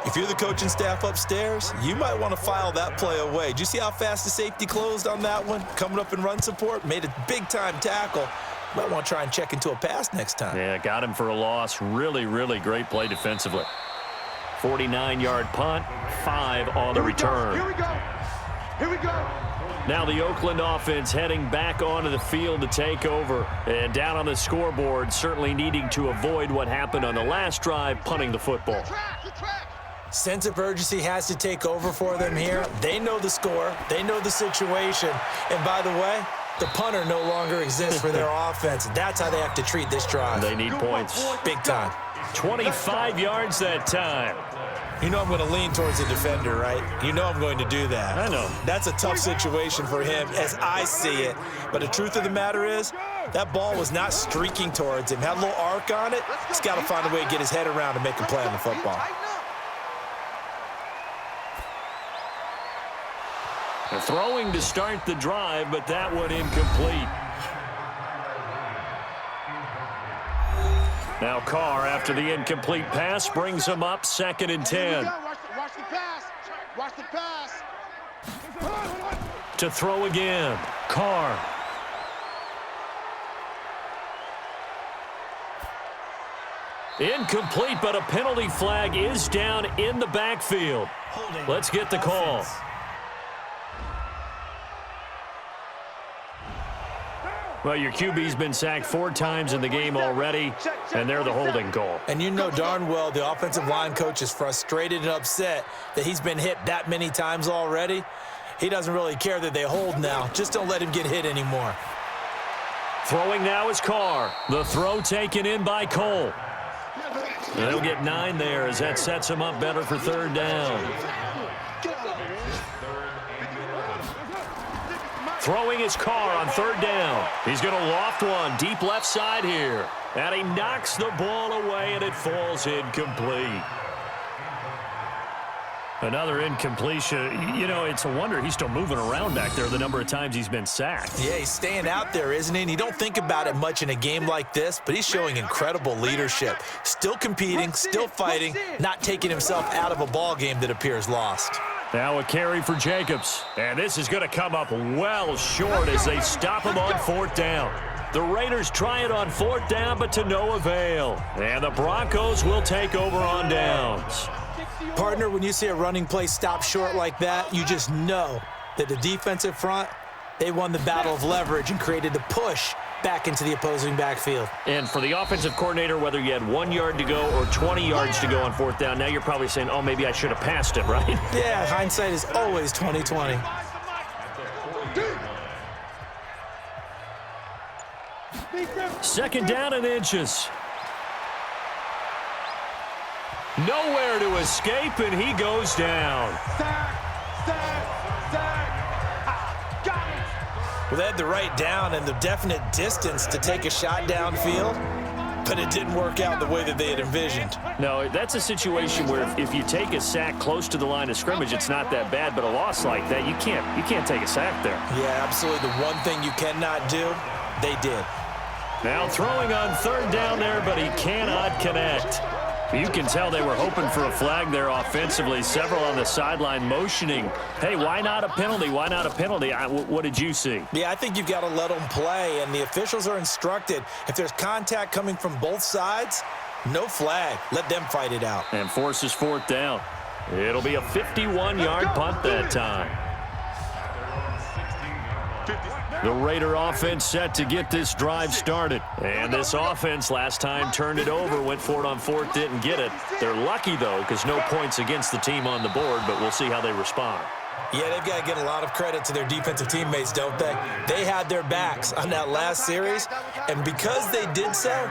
If you're the coaching staff upstairs, you might want to file that play away. Did you see how fast the safety closed on that one? Coming up in run support, made a big-time tackle. Might want to try and check into a pass next time. Yeah, got him for a loss. Really, really great play defensively. 49-yard punt, 5 on the return. Here we go. Here we go. Now the Oakland offense heading back onto the field to take over. And down on the scoreboard, certainly needing to avoid what happened on the last drive, punting the football. Sense of urgency has to take over for them here. They know the score. They know the situation. And by the way, the punter no longer exists for their offense. That's how they have to treat this drive. They need points. Big time. 25 yards that time. You know I'm going to lean towards the defender, right? You know I'm going to do that. I know. That's a tough situation for him as I see it. But the truth of the matter is, that ball was not streaking towards him. Had a little arc on it. He's got to find a way to get his head around and make a play on the football. They're throwing to start the drive, but that one incomplete. Now Carr, after the incomplete pass, brings him up 2nd and 10. Watch the pass. Watch the pass. To throw again. Carr. Incomplete, but a penalty flag is down in the backfield. Let's get the call. Well, your QB's been sacked 4 times in the game already, and they're the holding call. And you know darn well the offensive line coach is frustrated and upset that he's been hit that many times already. He doesn't really care that they hold now. Just don't let him get hit anymore. Throwing now is Carr. The throw taken in by Cole. They'll get 9 there as that sets him up better for 3rd down. Throwing his Carr on 3rd down. He's going to loft one deep left side here. And he knocks the ball away, and it falls incomplete. Another incompletion. You know, it's a wonder he's still moving around back there the number of times he's been sacked. Yeah, he's staying out there, isn't he? And you don't think about it much in a game like this, but he's showing incredible leadership. Still competing, still fighting, not taking himself out of a ball game that appears lost. Now a carry for Jacobs. And this is going to come up well short as they stop him on 4th down. The Raiders try it on 4th down, but to no avail. And the Broncos will take over on downs. Partner, when you see a running play stop short like that, you just know that the defensive front, they won the battle of leverage and created the push back into the opposing backfield. And for the offensive coordinator, whether you had 1 yard to go or 20 yards to go on 4th down, now you're probably saying, oh, maybe I should have passed it, right? Yeah, hindsight is always 20/20. Second down and inches. Nowhere to escape, and he goes down. Well, they had the right down and the definite distance to take a shot downfield, but it didn't work out the way that they had envisioned. No, that's a situation where if you take a sack close to the line of scrimmage, it's not that bad, but a loss like that, you can't take a sack there. Yeah, absolutely. The one thing you cannot do, they did. Now throwing on 3rd down there, but he cannot connect. You can tell they were hoping for a flag there offensively. Several on the sideline motioning, hey, why not a penalty? Why not a penalty? What did you see? Yeah, I think you've got to let them play, and the officials are instructed, if there's contact coming from both sides, no flag. Let them fight it out. And forces 4th down. It'll be a 51-yard punt that time. The Raider offense set to get this drive started. And this offense last time turned it over, went for it on 4th, didn't get it. They're lucky, though, because no points against the team on the board, but we'll see how they respond. Yeah, they've got to get a lot of credit to their defensive teammates, don't they? They had their backs on that last series, and because they did so,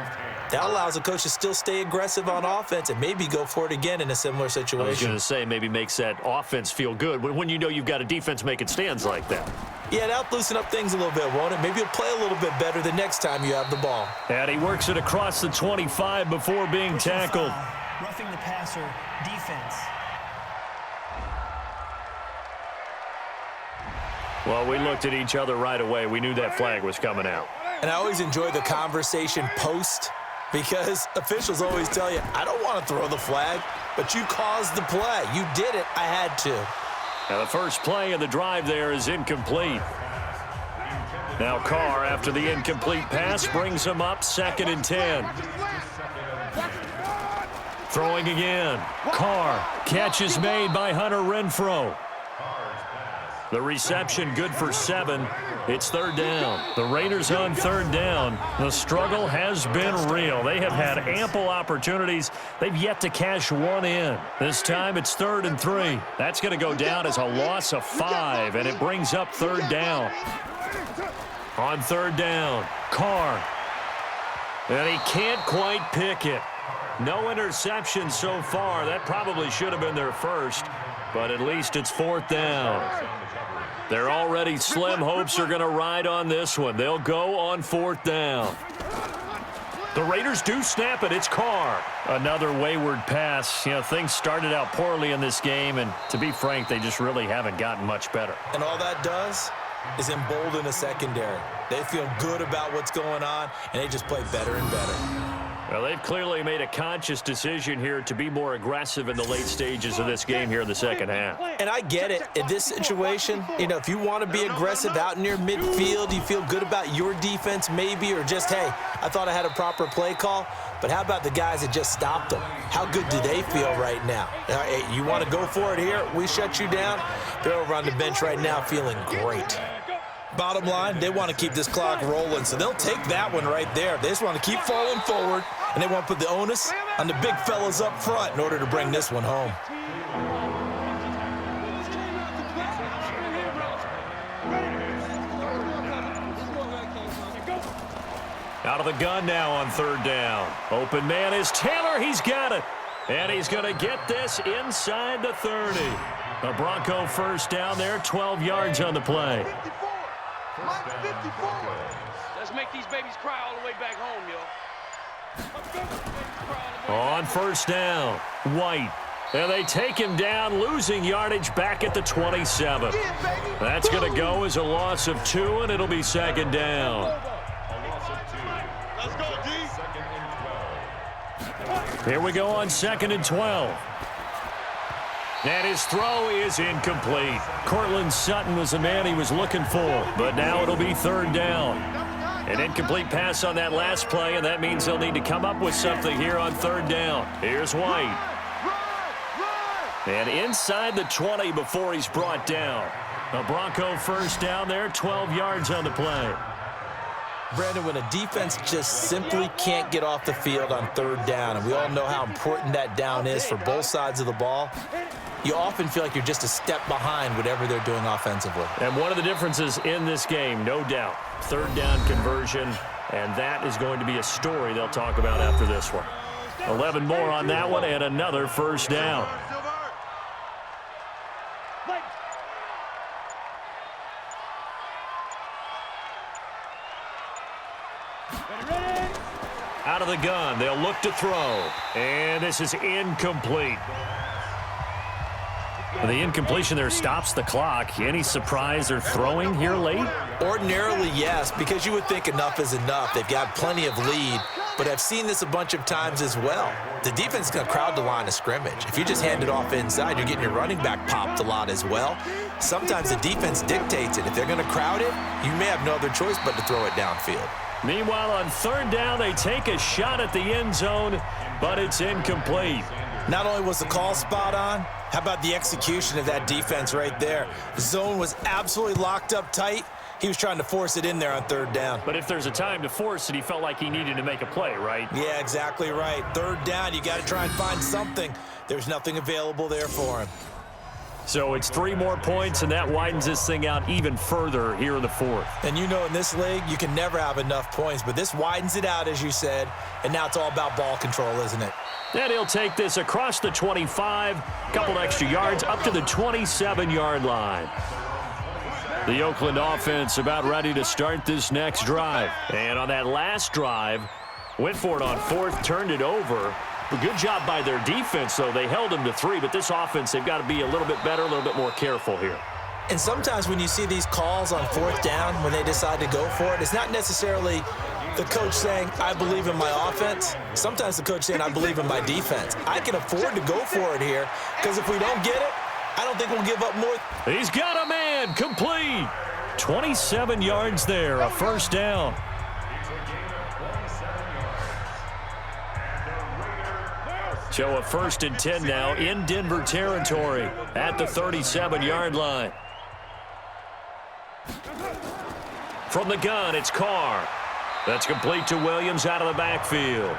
that allows the coach to still stay aggressive on offense and maybe go for it again in a similar situation. I was going to say, maybe makes that offense feel good when you know you've got a defense making stands like that. Yeah, that'll loosen up things a little bit, won't it? Maybe you'll play a little bit better the next time you have the ball. And he works it across the 25 before being tackled. Roughing the passer, defense. Well, we looked at each other right away. We knew that flag was coming out. And I always enjoy the conversation post because officials always tell you, I don't want to throw the flag, but you caused the play. You did it. I had to. Now the first play of the drive there is incomplete. Now Carr, after the incomplete pass, brings him up 2nd and 10. Throwing again. Carr. Catch is made by Hunter Renfrow. The reception good for 7. It's third down. The Raiders on third down. The struggle has been real. They have had ample opportunities. They've yet to cash one in. This time it's 3rd and 3. That's going to go down as a loss of 5, and it brings up third down. On third down, Carr. And he can't quite pick it. No interception so far. That probably should have been their first, but at least it's 4th down. They're already slim hopes are going to ride on this one. They'll go on 4th down. The Raiders do snap it. It's Carr. Another wayward pass. You know, things started out poorly in this game, and to be frank, they just really haven't gotten much better. And all that does is embolden a secondary. They feel good about what's going on, and they just play better and better. Well, they've clearly made a conscious decision here to be more aggressive in the late stages of this game here in the second half. And I get it. In this situation, you know, if you want to be aggressive out near midfield, you feel good about your defense maybe, or just, hey, I thought I had a proper play call. But how about the guys that just stopped them? How good do they feel right now? Hey, you want to go for it here? We shut you down? They're over on the bench right now feeling great. Bottom line, they want to keep this clock rolling, so they'll take that one right there. They just want to keep falling forward, and they want to put the onus on the big fellas up front in order to bring this one home. Out of the gun now on third down. Open man is Taylor. He's got it. And he's going to get this inside the 30. The Bronco first down there, 12 yards on the play. 54. Let's make these babies cry all the way back home, yo. On first down, White. And they take him down, losing yardage back at the 27. That's going to go as a loss of 2, and it'll be second down. Let's go, D. Here we go on 2nd and 12. And his throw is incomplete. Cortland Sutton was the man he was looking for, but now it'll be third down. An incomplete pass on that last play, and that means they'll need to come up with something here on third down. Here's White. And inside the 20 before he's brought down. The Bronco first down there, 12 yards on the play. Brandon, when a defense just simply can't get off the field on third down, and we all know how important that down is for both sides of the ball, you often feel like you're just a step behind whatever they're doing offensively. And one of the differences in this game, no doubt, third down conversion, and that is going to be a story they'll talk about after this one. 11 more on that one, and another first down. Out of the gun, they'll look to throw, and this is incomplete. The incompletion there stops the clock. Any surprise they're throwing here late? Ordinarily, yes, because you would think enough is enough. They've got plenty of lead, but I've seen this a bunch of times as well. The defense is going to crowd the line of scrimmage. If you just hand it off inside, you're getting your running back popped a lot as well. Sometimes the defense dictates it. If they're going to crowd it, you may have no other choice but to throw it downfield. Meanwhile, on third down, they take a shot at the end zone, but it's incomplete. Not only was the call spot on, how about the execution of that defense right there? The zone was absolutely locked up tight. He was trying to force it in there on third down. But if there's a time to force it, he felt like he needed to make a play, right? Yeah, exactly right. Third down, you got to try and find something. There's nothing available there for him. So it's 3 more points, and that widens this thing out even further here in the fourth. And you know in this league, you can never have enough points, but this widens it out, as you said, and now it's all about ball control, isn't it? And he'll take this across the 25, couple extra yards, up to the 27-yard line. The Oakland offense about ready to start this next drive. And on that last drive, went for it on fourth, turned it over. A good job by their defense, though. They held them to 3, but this offense, they've got to be a little bit better, a little bit more careful here. And sometimes when you see these calls on fourth down, when they decide to go for it, it's not necessarily the coach saying, I believe in my offense. Sometimes the coach saying, I believe in my defense. I can afford to go for it here, because if we don't get it, I don't think we'll give up more. He's got a man, complete. 27 yards there, a first down. So a 1st and 10 now in Denver territory at the 37-yard line. From the gun, it's Carr. That's complete to Williams out of the backfield.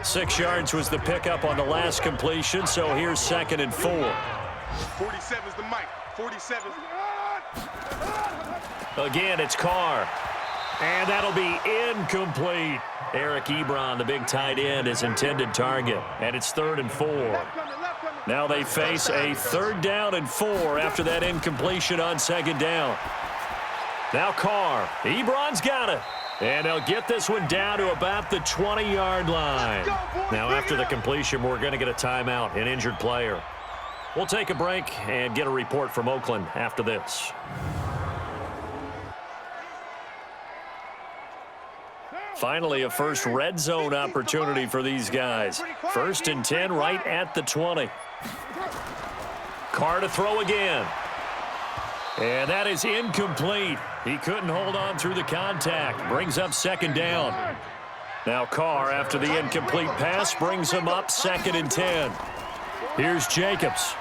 Six yards was the pickup on the last completion, so here's 2nd and 4. 47's the mic. 47's. Again, it's Carr. And that'll be incomplete. Eric Ebron, the big tight end, his intended target. And it's 3rd and 4. Now they face a 3rd down and 4 after that incompletion on 2nd down. Now Carr. Ebron's got it. And they'll get this one down to about the 20-yard line. Now after the completion, we're going to get a timeout, an injured player. We'll take a break and get a report from Oakland after this. Finally, a first red zone opportunity for these guys. 1st and 10 right at the 20. Carr to throw again. And that is incomplete. He couldn't hold on through the contact. Brings up 2nd down. Now Carr, after the incomplete pass, brings him up 2nd and 10. Here's Jacobs.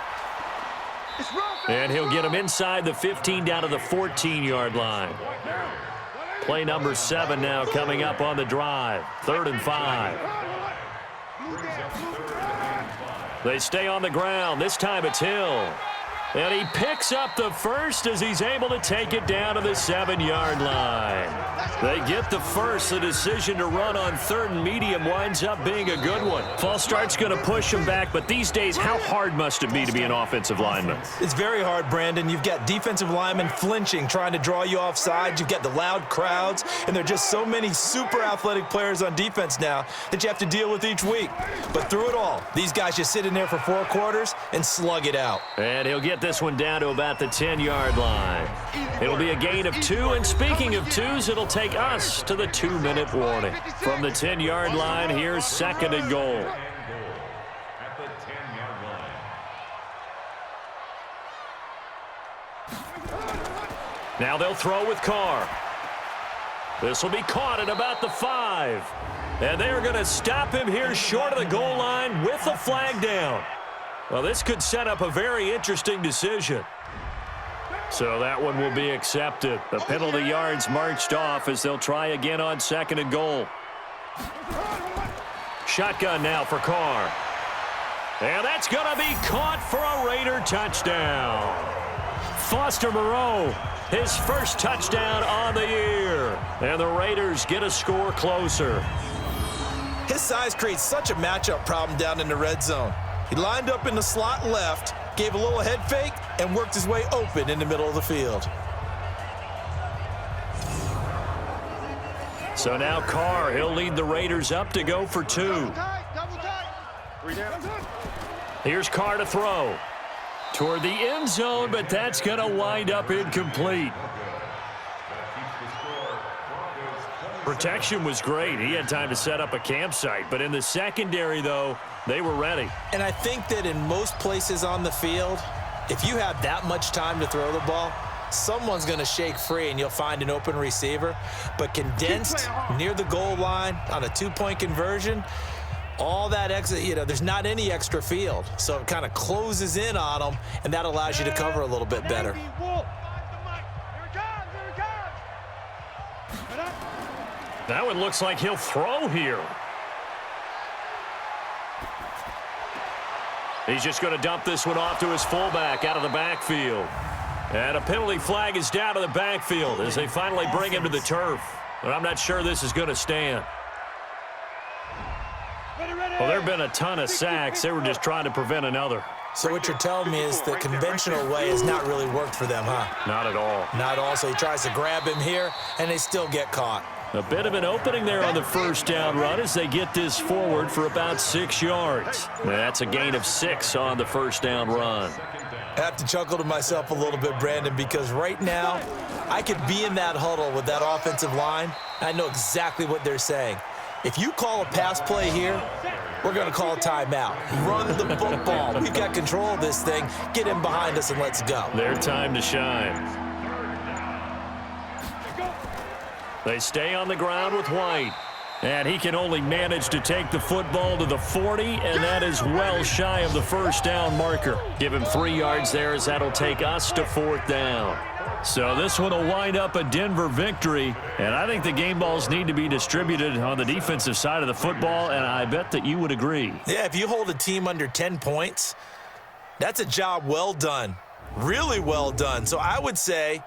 And he'll get him inside the 15 down to the 14-yard line. Play number 7 now coming up on the drive. 3rd and 5. They stay on the ground. This time it's Hill. And he picks up the first as he's able to take it down to the 7-yard line. They get the first. The decision to run on 3rd and medium winds up being a good one. False start's going to push him back, but these days, how hard must it be to be an offensive lineman? It's very hard, Brandon. You've got defensive linemen flinching, trying to draw you offside. You've got the loud crowds, and there are just so many super athletic players on defense now that you have to deal with each week. But through it all, these guys just sit in there for 4 quarters and slug it out. And he'll get this one down to about the 10-yard line. It'll be a gain of 2, and speaking of 2s, it'll take us to the 2-minute warning. From the 10-yard line, here's 2nd and goal. Now they'll throw with Carr. This will be caught at about the 5. And they're going to stop him here short of the goal line with the flag down. Well, this could set up a very interesting decision. So that one will be accepted. The penalty yards marched off as they'll try again on 2nd and goal. Shotgun now for Carr. And that's going to be caught for a Raider touchdown. Foster Moreau, his first touchdown on the year. And the Raiders get a score closer. His size creates such a matchup problem down in the red zone. He lined up in the slot left, gave a little head fake, and worked his way open in the middle of the field. So now Carr, he'll lead the Raiders up to go for 2. Double tight. 3 down. Here's Carr to throw. Toward the end zone, but that's going to wind up incomplete. Protection was great. He had time to set up a campsite. But in the secondary, though, they were ready. And I think that in most places on the field, if you have that much time to throw the ball, someone's going to shake free and you'll find an open receiver. But condensed near the goal line on a 2-point conversion, all that extra, there's not any extra field. So it kind of closes in on them, and that allows you to cover a little bit better. That one looks like he'll throw here. He's just going to dump this one off to his fullback out of the backfield. And a penalty flag is down to the backfield as they finally bring him to the turf. But I'm not sure this is going to stand. Well, there have been a ton of sacks. They were just trying to prevent another. So what you're telling me is the conventional way has not really worked for them, huh? Not at all. Not at all. So he tries to grab him here, and they still get caught. A bit of an opening there on the first down run as they get this forward for about 6 yards. That's a gain of 6 on the first down run. I have to chuckle to myself a little bit, Brandon, because right now I could be in that huddle with that offensive line. I know exactly what they're saying. If you call a pass play here, we're going to call a timeout. Run the football. We've got control of this thing. Get him behind us and let's go. Their time to shine. They stay on the ground with White. And he can only manage to take the football to the 40, and that is well shy of the first down marker. Give him 3 yards there as that'll take us to 4th down. So this one will wind up a Denver victory, and I think the game balls need to be distributed on the defensive side of the football, and I bet that you would agree. Yeah, if you hold a team under 10 points, that's a job well done, really well done. So I would say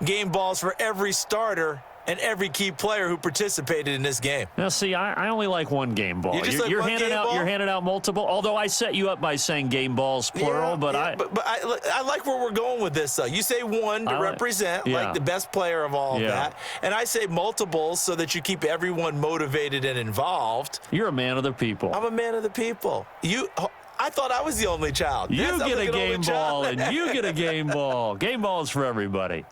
game balls for every starter and every key player who participated in this game. Now, see, I only like one game ball. You're handing out multiple. Although I set you up by saying game balls plural, but I like where we're going with this. Though you say one to represent like the best player of all of that, and I say multiples so that you keep everyone motivated and involved. You're a man of the people. I'm a man of the people. I thought I was the only child. You get a game ball, and you get a game ball. Game balls for everybody.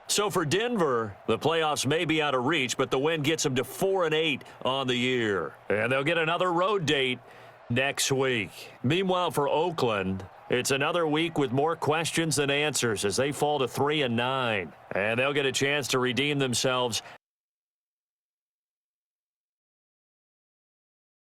So for Denver, the playoffs may be out of reach, but the win gets them to 4-8 on the year. And they'll get another road date next week. Meanwhile, for Oakland, it's another week with more questions than answers as they fall to 3-9. And they'll get a chance to redeem themselves